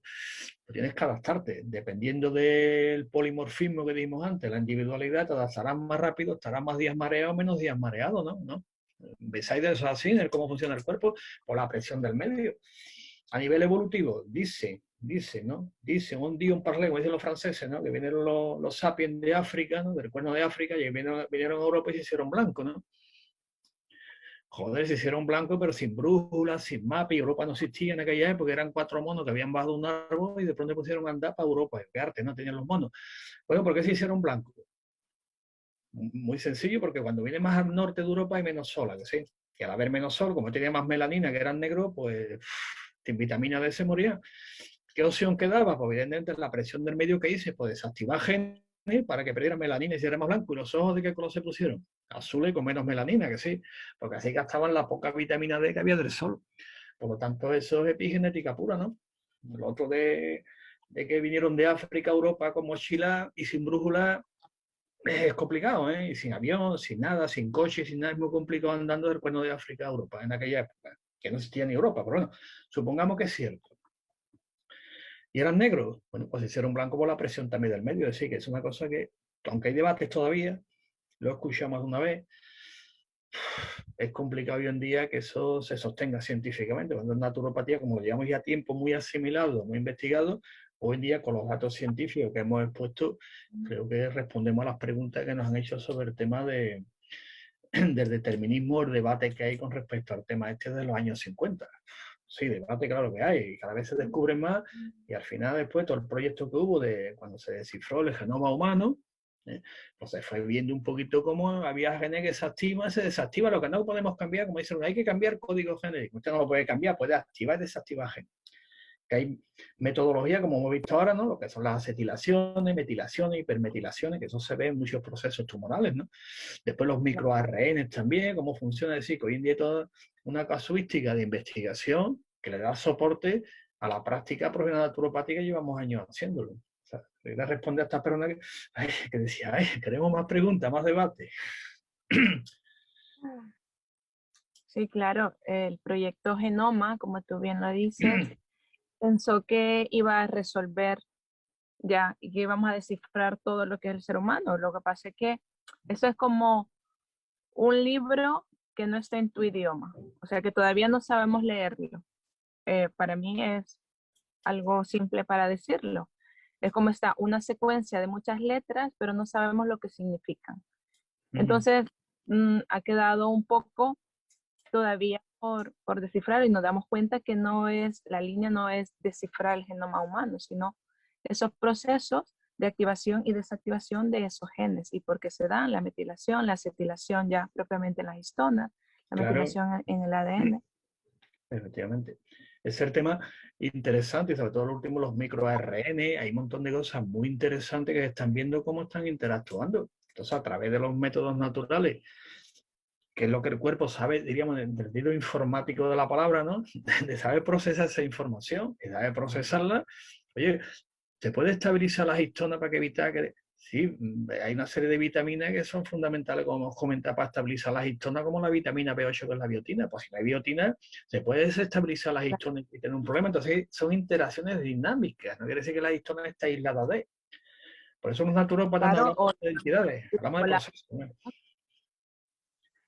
Pues tienes que adaptarte. Dependiendo del polimorfismo que dijimos antes, la individualidad, te adaptarás más rápido, estarás más días mareado, menos días mareado, ¿no? ¿Veis de eso así, en cómo funciona el cuerpo? Por la presión del medio. A nivel evolutivo, dice, ¿no? Dice, un día un parlé, como dicen los franceses, ¿no? Que vinieron los sapiens de África, ¿no? Del cuerno de África, y vinieron a Europa y se hicieron blancos, ¿no? Joder, se hicieron blancos, pero sin brújulas, sin mapa, y Europa no existía en aquella época, eran 4 monos que habían bajado un árbol y de pronto pusieron a andar para Europa. ¿Qué arte no tenían los monos? Bueno, ¿por qué se hicieron blancos? Muy sencillo, porque cuando viene más al norte de Europa hay menos sol, ¿que sí? Y al haber menos sol, como tenía más melanina, que eran negros, pues sin vitamina D se moría. ¿Qué opción quedaba? Pues evidentemente la presión del medio que hice, pues desactivar genes para que perdiera melanina y se era más blanco. ¿Y los ojos de qué color se pusieron? Azules con menos melanina, que sí, porque así gastaban la poca vitamina D que había del sol. Por lo tanto, eso es epigenética pura, ¿no? Lo otro de que vinieron de África a Europa con mochila y sin brújula, es complicado, ¿eh? Y sin avión, sin nada, sin coche, sin nada, es muy complicado andando del Cuerno de África a Europa en aquella época, que no existía ni Europa, pero bueno, supongamos que es cierto. ¿Y eran negros? Bueno, pues hicieron blanco por la presión también del medio, es decir, que es una cosa que, aunque hay debates todavía, lo escuchamos una vez, es complicado hoy en día que eso se sostenga científicamente. Cuando es naturopatía, como lo llevamos ya tiempo muy asimilado, muy investigado, hoy en día con los datos científicos que hemos expuesto, creo que respondemos a las preguntas que nos han hecho sobre el tema del determinismo, el debate que hay con respecto al tema este de los años 50. Sí, debate claro que hay, y cada vez se descubre más, y al final después todo el proyecto que hubo de cuando se descifró el genoma humano, pues se fue viendo un poquito cómo había genes que se activan, se desactiva, lo que no podemos cambiar, como dicen, hay que cambiar código genético, usted no lo puede cambiar, puede activar y desactivar genes. Que hay metodología, como hemos visto ahora, ¿no? Lo que son las acetilaciones, metilaciones, hipermetilaciones, que eso se ve en muchos procesos tumorales, ¿no? Después los microARN también, cómo funciona, es decir, que hoy en día toda una casuística de investigación que le da soporte a la práctica profesional naturopática, llevamos años haciéndolo. O sea, le responde a esta persona que decía, queremos más preguntas, más debate. Sí, claro, el proyecto Genoma, como tú bien lo dices, pensó que iba a resolver ya y que íbamos a descifrar todo lo que es el ser humano. Lo que pasa es que eso es como un libro que no está en tu idioma, o sea que todavía no sabemos leerlo. Para mí es algo simple para decirlo. Es como está una secuencia de muchas letras, pero no sabemos lo que significan. Entonces, ha quedado un poco todavía por descifrar y nos damos cuenta que no es, la línea no es descifrar el genoma humano, sino esos procesos de activación y desactivación de esos genes y por qué se dan la metilación, la acetilación ya propiamente en las histonas, la Claro. metilación en el ADN. Efectivamente. Es el tema interesante, y sobre todo lo último, los microARN, hay un montón de cosas muy interesantes que están viendo cómo están interactuando. Entonces, a través de los métodos naturales, que es lo que el cuerpo sabe, diríamos, en el sentido informático de la palabra, ¿no? De saber procesar esa información, de saber procesarla. Oye, ¿se puede estabilizar las histonas para que evitar que... Sí, hay una serie de vitaminas que son fundamentales, como hemos comentado, para estabilizar las histonas, como la vitamina B8, que es la biotina. Pues si no hay biotina, se puede desestabilizar las histonas y tener un problema. Entonces, son interacciones dinámicas. No quiere decir que la histona esté aislada de... Por eso los naturópatas no Claro, hablamos de entidades, hablamos de procesos.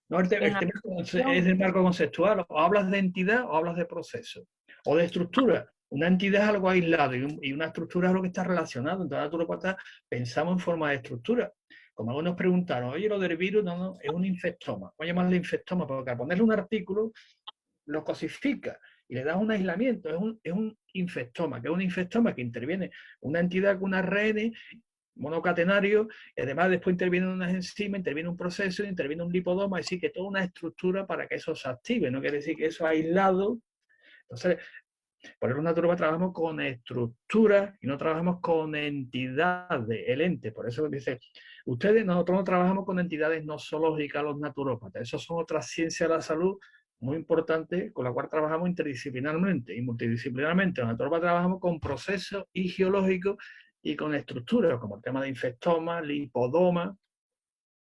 No, el tema es el marco conceptual. O hablas de entidad o hablas de proceso. O de estructura. Una entidad es algo aislado y una estructura es algo que está relacionado. Entonces, naturópatas pensamos en forma de estructura. Como algunos preguntaron, oye, lo del virus, no, es un infectoma. Voy a llamarle infectoma porque al ponerle un artículo lo cosifica y le da un aislamiento. Es un infectoma, que es un infectoma que interviene una entidad con un ARN monocatenario, y además después intervienen unas enzimas, interviene un proceso, interviene un lipodoma, es decir, que toda una estructura para que eso se active, no quiere decir que eso aislado. Entonces, por eso nosotros trabajamos con estructuras y no trabajamos con entidades, el ente. Por eso dice, nosotros no trabajamos con entidades nosológicas, los naturópatas. Eso son otras ciencias de la salud muy importantes con la cual trabajamos interdisciplinarmente y multidisciplinarmente. Los naturópatas trabajamos con procesos geológicos y con estructuras, como el tema de infectoma, lipodoma,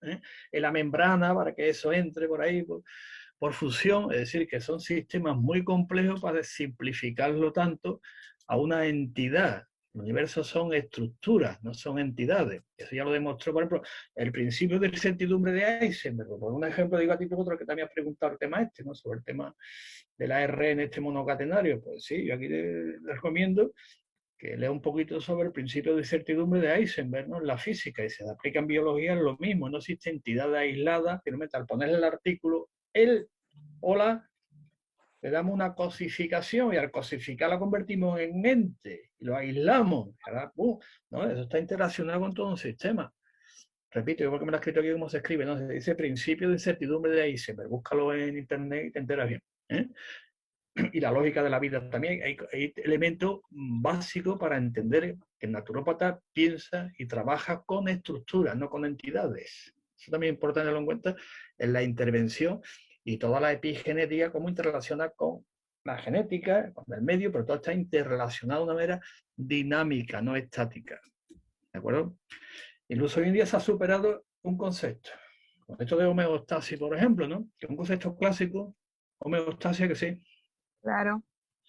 en la membrana para que eso entre por ahí por fusión, es decir, que son sistemas muy complejos para simplificarlo tanto a una entidad. El universo son estructuras, no son entidades. Eso ya lo demostró, por ejemplo, el principio de incertidumbre de Heisenberg. Por un ejemplo, digo a ti otro que también has preguntado el tema este, ¿no? Sobre el tema del ARN este monocatenario. Pues sí, yo aquí le recomiendo que lea un poquito sobre el principio de incertidumbre de Heisenberg, ¿no? En la física, y se aplica en biología, es lo mismo, no existe entidad aislada, finalmente al ponerle el artículo, él o la, le damos una cosificación y al cosificar la convertimos en ente y lo aislamos. Ahora, ¿no? Eso está interaccionado con todo un sistema. Repito, yo porque me lo he escrito aquí como se escribe, ¿no? Se dice principio de incertidumbre de Heisenberg, búscalo en internet y te enteras bien. Y la lógica de la vida también. Hay elementos básicos para entender que el naturópata piensa y trabaja con estructuras, no con entidades. Eso también es importante tenerlo en cuenta en la intervención y toda la epigenética, cómo interrelaciona con la genética, con el medio, pero todo está interrelacionado de una manera dinámica, no estática. ¿De acuerdo? Incluso hoy en día se ha superado un concepto. El concepto de homeostasis, por ejemplo, ¿no? Que es un concepto clásico, homeostasia, que sí. Claro.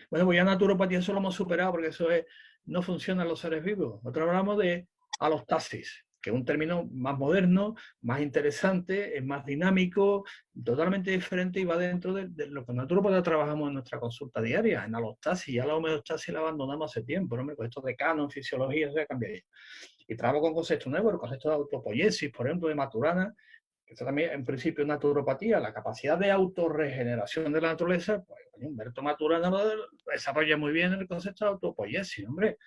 Bueno, pues ya naturopatía eso lo hemos superado porque eso es, no funciona en los seres vivos. Nosotros hablamos de alostasis, que es un término más moderno, más interesante, es más dinámico, totalmente diferente y va dentro de lo que nosotros trabajamos en nuestra consulta diaria, en alostasis. Ya la homeostasis la abandonamos hace tiempo, ¿no? Con esto de canon, fisiología, eso ya cambiaría. Y trabajo con conceptos nuevos, el concepto de autopoiesis, por ejemplo, de Maturana, que esto también en principio es naturopatía, la capacidad de autorregeneración de la naturaleza, pues Humberto Maturana lo desarrolla muy bien el concepto de autopoiesis, hombre.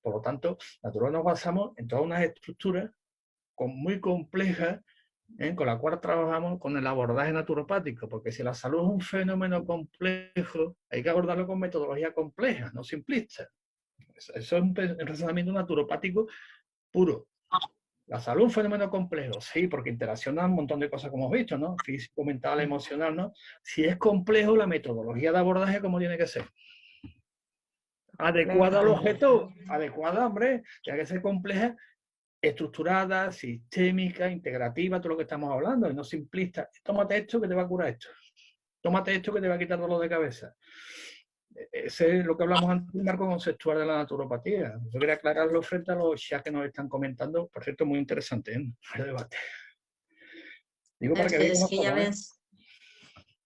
Por lo tanto, naturalmente nos basamos en todas unas estructuras muy complejas, con la cual trabajamos con el abordaje naturopático, porque si la salud es un fenómeno complejo, hay que abordarlo con metodología compleja, no simplista. Eso es un razonamiento naturopático puro. La salud es un fenómeno complejo, sí, porque interacciona un montón de cosas como hemos visto, ¿no? Físico, mental, emocional, ¿no? Si es complejo, la metodología de abordaje, ¿cómo tiene que ser? Adecuada al objeto, adecuada, hombre, tiene que ser compleja, estructurada, sistémica, integrativa, todo lo que estamos hablando, y no simplista. Tómate esto que te va a curar esto. Tómate esto que te va a quitar dolor de cabeza. Ese es lo que hablamos antes del marco conceptual de la naturopatía. Yo quería aclararlo frente a los chats que nos están comentando. Por cierto, muy interesante, ¿eh? El debate. Digo para que veáis Es cómo que estamos,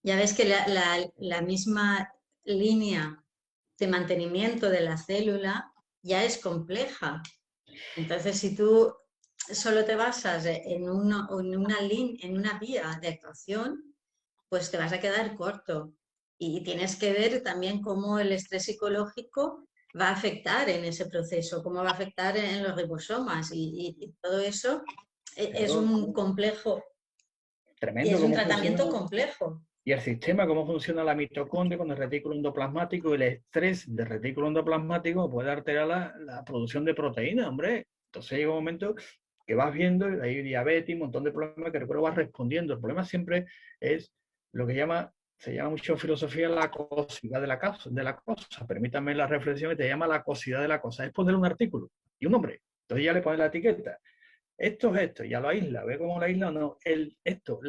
ya ves que la misma línea de mantenimiento de la célula ya es compleja. Entonces, si tú solo te basas en una vía de actuación, pues te vas a quedar corto. Y tienes que ver también cómo el estrés psicológico va a afectar en ese proceso, cómo va a afectar en los ribosomas y todo eso es Claro, un complejo y tremendo es un cómo tratamiento funciona. complejo. Y el sistema, cómo funciona la mitocondria con el retículo endoplasmático, y el estrés del retículo endoplasmático puede alterar la producción de proteínas, hombre. Entonces llega un momento que vas viendo, hay diabetes, un montón de problemas que el cuerpo va respondiendo. El problema siempre es lo que se llama mucho en filosofía la acosidad de la cosa. Permítame la reflexión que te llama la acosidad de la cosa. Es poner un artículo y un nombre. Entonces ya le pones la etiqueta. Esto es esto, ya lo aísla, ve cómo lo aísla o no, esto,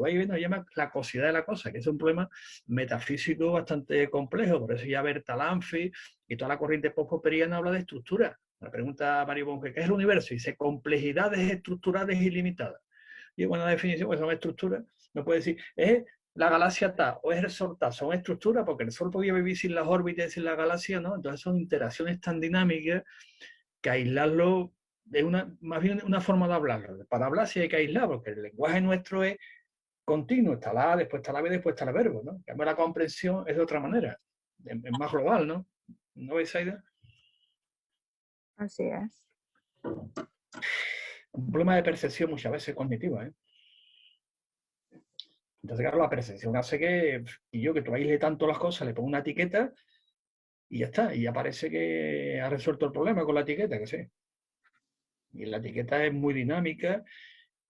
ahí nos llama la acosidad de la cosa, que es un problema metafísico bastante complejo, por eso ya Bertalanffy y toda la corriente post-popperiana habla de estructura. Me pregunta Mario Bunge, ¿qué es el universo? Y dice complejidades estructurales ilimitadas. Y buena definición, pues son estructuras, no puede decir, es la galaxia tal o es el Sol tal, son estructuras, porque el Sol podía vivir sin las órbitas y sin la galaxia, ¿no? Entonces son interacciones tan dinámicas que aislarlo es más bien una forma de hablarlo. Para hablar sí hay que aislar, porque el lenguaje nuestro es continuo, está la A, después está la B, después está el verbo, ¿no? En cambio, la comprensión es de otra manera, es más global, ¿no? ¿No veis, Aida? Así es. Un problema de percepción muchas veces cognitiva, ¿eh? Entonces, claro, la percepción hace que tú aísle tanto las cosas, le pongo una etiqueta y ya está, y ya parece que ha resuelto el problema con la etiqueta, que sí. Y la etiqueta es muy dinámica.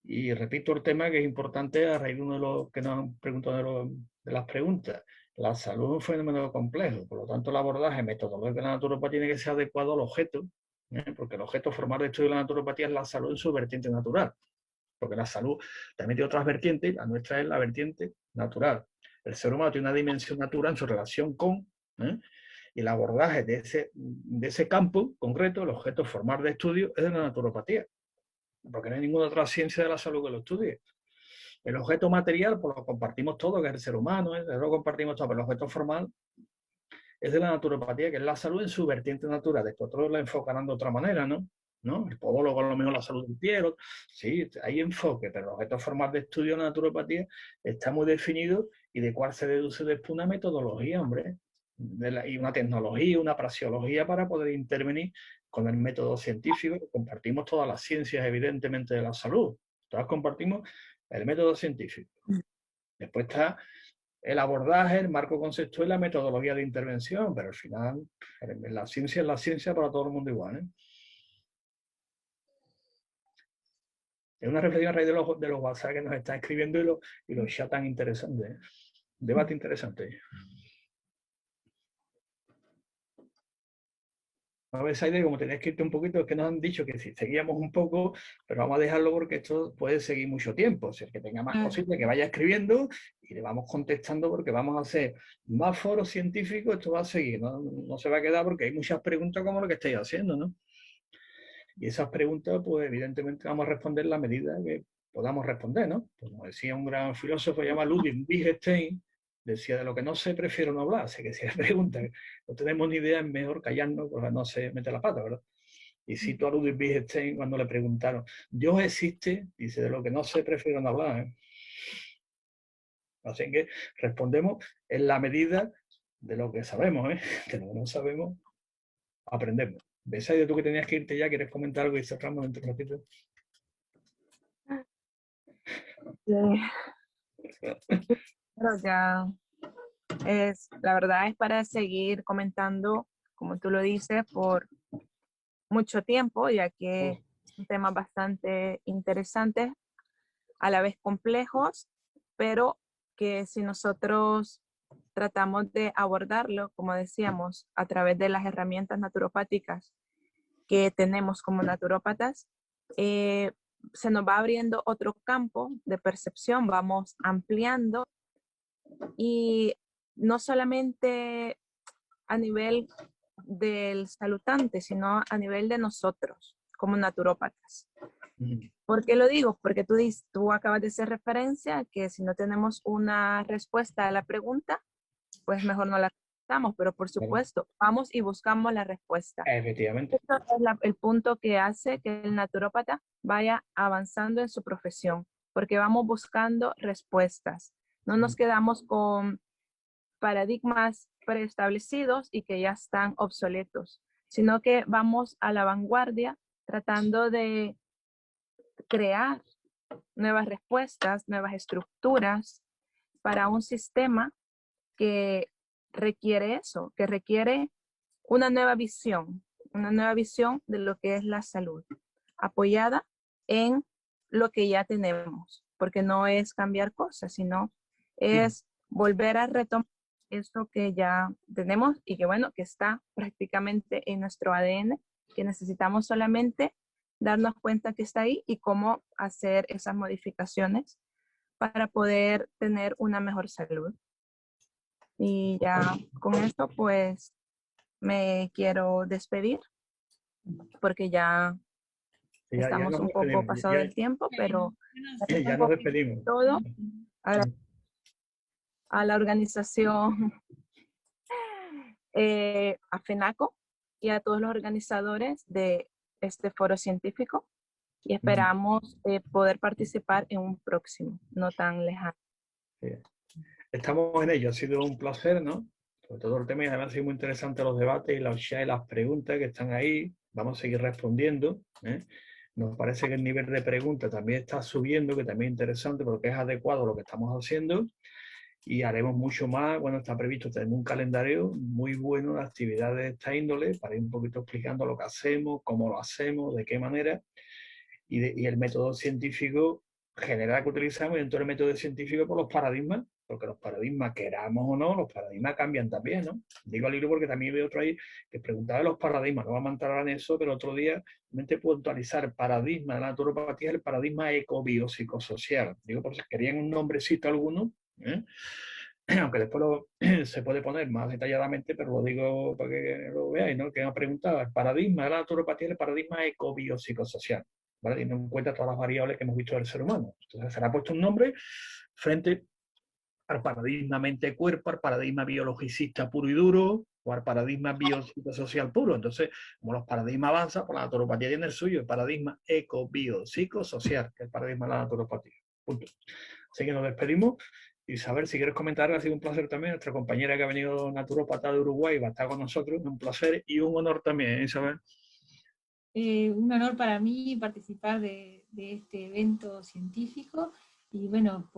Y repito el tema que es importante a raíz de uno de los que nos han preguntado de las preguntas. La salud es un fenómeno complejo, por lo tanto el abordaje metodológico de la naturopatía tiene que ser adecuado al objeto, porque el objeto formal de estudio de la naturopatía es la salud en su vertiente natural, porque la salud también tiene otras vertientes, la nuestra es la vertiente natural. El ser humano tiene una dimensión natural en su relación con, y el abordaje de ese campo concreto, el objeto formal de estudio, es de la naturopatía, porque no hay ninguna otra ciencia de la salud que lo estudie. El objeto material, pues lo compartimos todo, que es el ser humano, lo compartimos todo, pero el objeto formal es de la naturopatía, que es la salud en su vertiente natural. Después otros la enfocarán de otra manera, ¿no? El podólogo a lo mejor la salud del pie, sí, hay enfoque, pero el objeto formal de estudio de la naturopatía está muy definido y de cuál se deduce después una metodología, hombre, y una tecnología, una praxeología para poder intervenir con el método científico. Compartimos todas las ciencias, evidentemente, de la salud. Todas compartimos el método científico. Después está el abordaje, el marco conceptual y la metodología de intervención, pero al final la ciencia es la ciencia para todo el mundo igual, ¿eh? Es una reflexión a raíz de los WhatsApp que nos están escribiendo y los chats tan interesantes, ¿eh? Debate interesante. A ver, Saide, como tenías que irte un poquito, es que nos han dicho que si seguíamos un poco, pero vamos a dejarlo porque esto puede seguir mucho tiempo. O sea, el que tenga más cositas, que vaya escribiendo y le vamos contestando porque vamos a hacer más foros científicos, esto va a seguir, ¿no? No se va a quedar porque hay muchas preguntas como lo que estáis haciendo, ¿no? Y esas preguntas, pues evidentemente vamos a responder la medida que podamos responder, ¿no? Como decía un gran filósofo llamado Ludwig Wittgenstein, decía, de lo que no sé prefiero no hablar. Así que si la pregunta no tenemos ni idea, es mejor callarnos, porque no se mete la pata, ¿verdad? Y cito a Ludwig Wittgenstein cuando le preguntaron, ¿Dios existe? Dice, de lo que no sé prefiero no hablar, ¿eh? Así que respondemos en la medida de lo que sabemos, ¿eh? De lo que no sabemos, aprendemos. Besaide, tú que tenías que irte ya, ¿quieres comentar algo y cerramos dentro de un ratito? Pero ya la verdad es para seguir comentando, como tú lo dices, por mucho tiempo, ya que son temas bastante interesantes, a la vez complejos, pero que si nosotros tratamos de abordarlo, como decíamos, a través de las herramientas naturopáticas que tenemos como naturópatas, se nos va abriendo otro campo de percepción, vamos ampliando y no solamente a nivel del salutante, sino a nivel de nosotros como naturópatas. ¿Por qué lo digo? Porque tú acabas de hacer referencia a que si no tenemos una respuesta a la pregunta, pues mejor no la contestamos, pero por supuesto, vamos y buscamos la respuesta. Efectivamente. Eso es el punto que hace que el naturópata vaya avanzando en su profesión, porque vamos buscando respuestas. No nos quedamos con paradigmas preestablecidos y que ya están obsoletos, sino que vamos a la vanguardia tratando de crear nuevas respuestas, nuevas estructuras para un sistema que requiere eso, que requiere una nueva visión de lo que es la salud, apoyada en lo que ya tenemos, porque no es cambiar cosas, sino es volver a retomar eso que ya tenemos y que bueno, que está prácticamente en nuestro ADN, que necesitamos solamente darnos cuenta que está ahí y cómo hacer esas modificaciones para poder tener una mejor salud. Y ya con esto pues me quiero despedir porque ya estamos un poco pasado del tiempo, pero ya nos despedimos. Todo a la organización a FENACO y a todos los organizadores de este foro científico y esperamos poder participar en un próximo, no tan lejano. Sí. Estamos en ello, ha sido un placer, ¿no? Sobre todo el tema, y además ha sido muy interesante los debates y las preguntas que están ahí. Vamos a seguir respondiendo, ¿eh? Nos parece que el nivel de preguntas también está subiendo, que también es interesante porque es adecuado a lo que estamos haciendo. Y haremos mucho más. Bueno, está previsto tener un calendario muy bueno de actividades de esta índole para ir un poquito explicando lo que hacemos, cómo lo hacemos, de qué manera. Y el método científico general que utilizamos, y dentro del método científico por los paradigmas, porque los paradigmas, queramos o no, los paradigmas cambian también, ¿no? Digo al libro porque también veo otro ahí que preguntaba de los paradigmas, no vamos a entrar en eso, pero otro día realmente puntualizar el paradigma de la naturopatía, el paradigma ecobiopsicosocial. Digo, por si querían un nombrecito alguno, ¿eh? Aunque después se puede poner más detalladamente, pero lo digo para que lo veáis, ¿no? Que me ha preguntado, el paradigma de la naturopatía es el paradigma ecobiopsicosocial, ¿vale? Teniendo en cuenta todas las variables que hemos visto del ser humano. Entonces se le ha puesto un nombre frente al paradigma mente-cuerpo, al paradigma biologicista puro y duro, o al paradigma biopsicosocial puro. Entonces, como los paradigmas avanzan, pues la naturopatía tiene el suyo, el paradigma eco-biopsicosocial, que es el paradigma de la naturopatía. Punto. Así que nos despedimos. Isabel, si quieres comentar, ha sido un placer también. Nuestra compañera que ha venido naturópata de Uruguay va a estar con nosotros. Un placer y un honor también, Isabel. Un honor para mí participar de este evento científico y bueno,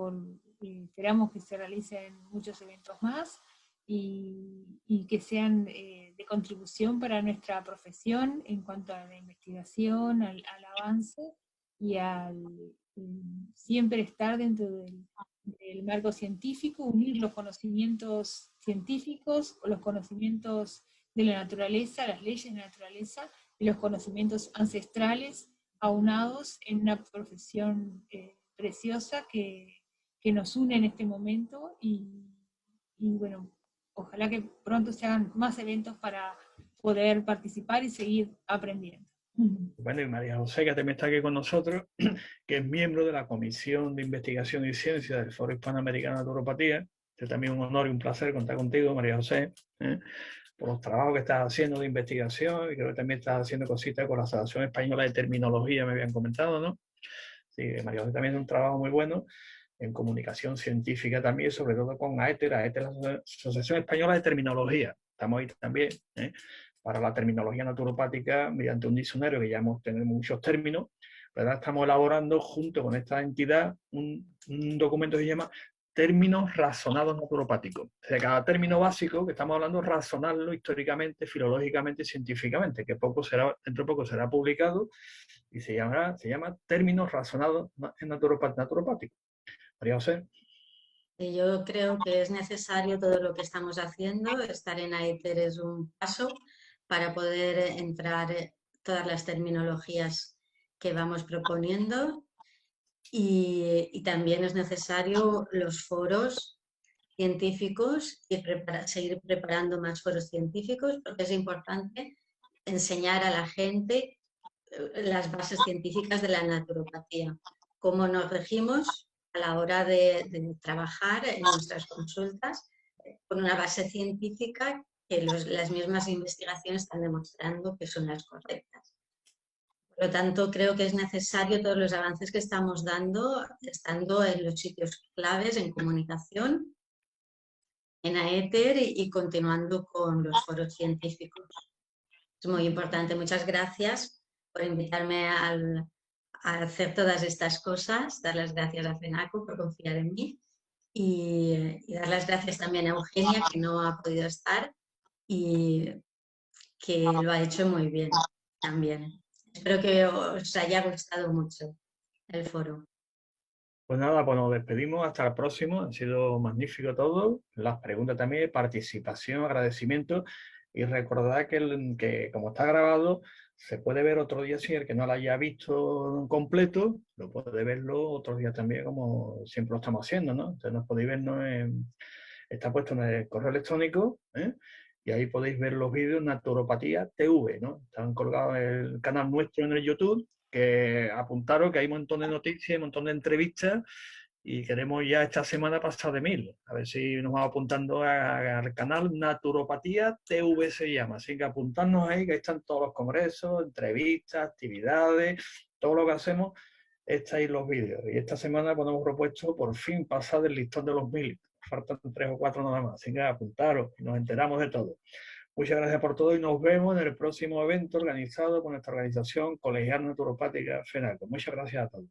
esperamos que se realicen muchos eventos más y que sean de contribución para nuestra profesión en cuanto a la investigación, al avance y al siempre estar dentro del marco científico, unir los conocimientos científicos, los conocimientos de la naturaleza, las leyes de la naturaleza y los conocimientos ancestrales aunados en una profesión preciosa que nos une en este momento y bueno, ojalá que pronto se hagan más eventos para poder participar y seguir aprendiendo. Bueno, y María José, que también está aquí con nosotros, que es miembro de la Comisión de Investigación y Ciencia del Foro Hispanoamericano de Naturopatía. Es también un honor y un placer contar contigo, María José, por los trabajos que estás haciendo de investigación, y creo que también estás haciendo cositas con la Asociación Española de Terminología, me habían comentado, ¿no? Sí, María José también es un trabajo muy bueno en comunicación científica también, sobre todo con AETER. AETER es la Asociación Española de Terminología. Estamos ahí también, para la terminología naturopática, mediante un diccionario que ya tenemos muchos términos, ¿verdad? Estamos elaborando junto con esta entidad un documento que se llama Términos Razonados Naturopáticos. O sea, cada término básico que estamos hablando, razonarlo históricamente, filológicamente, científicamente, que dentro de poco será publicado y se llama Términos Razonados Naturopáticos. María José. Y yo creo que es necesario todo lo que estamos haciendo. Estar en AETER es un paso para poder entrar todas las terminologías que vamos proponiendo y también es necesario los foros científicos y seguir preparando más foros científicos porque es importante enseñar a la gente las bases científicas de la naturopatía, cómo nos regimos a la hora de trabajar en nuestras consultas con una base científica que las mismas investigaciones están demostrando que son las correctas. Por lo tanto, creo que es necesario todos los avances que estamos dando, estando en los sitios claves en comunicación, en AETER y continuando con los foros científicos. Es muy importante. Muchas gracias por invitarme a hacer todas estas cosas, dar las gracias a FENACO por confiar en mí y dar las gracias también a Eugenia, que no ha podido estar y que lo ha hecho muy bien también. Espero que os haya gustado mucho el foro. Pues nada, pues nos despedimos, hasta el próximo. Ha sido magnífico todo. Las preguntas también, participación, agradecimiento. Y recordad que como está grabado, se puede ver otro día si el que no lo haya visto completo, lo puede verlo otro día también, como siempre lo estamos haciendo, ¿no? Entonces nos podéis vernos está puesto en el correo electrónico, y ahí podéis ver los vídeos Naturopatía TV, ¿no? Están colgados en el canal nuestro en el YouTube, que apuntaros que hay un montón de noticias, un montón de entrevistas, y queremos ya esta semana pasar de 1000. A ver si nos vamos apuntando al canal Naturopatía TV se llama. Así que apuntarnos ahí, que ahí están todos los congresos, entrevistas, actividades, todo lo que hacemos, está ahí los vídeos. Y esta semana pues, hemos propuesto por fin pasar del listón de los 1000. Faltan 3 o 4 nada más. Así que apuntaros y nos enteramos de todo. Muchas gracias por todo y nos vemos en el próximo evento organizado por nuestra organización Colegial Naturopática FENACO. Muchas gracias a todos.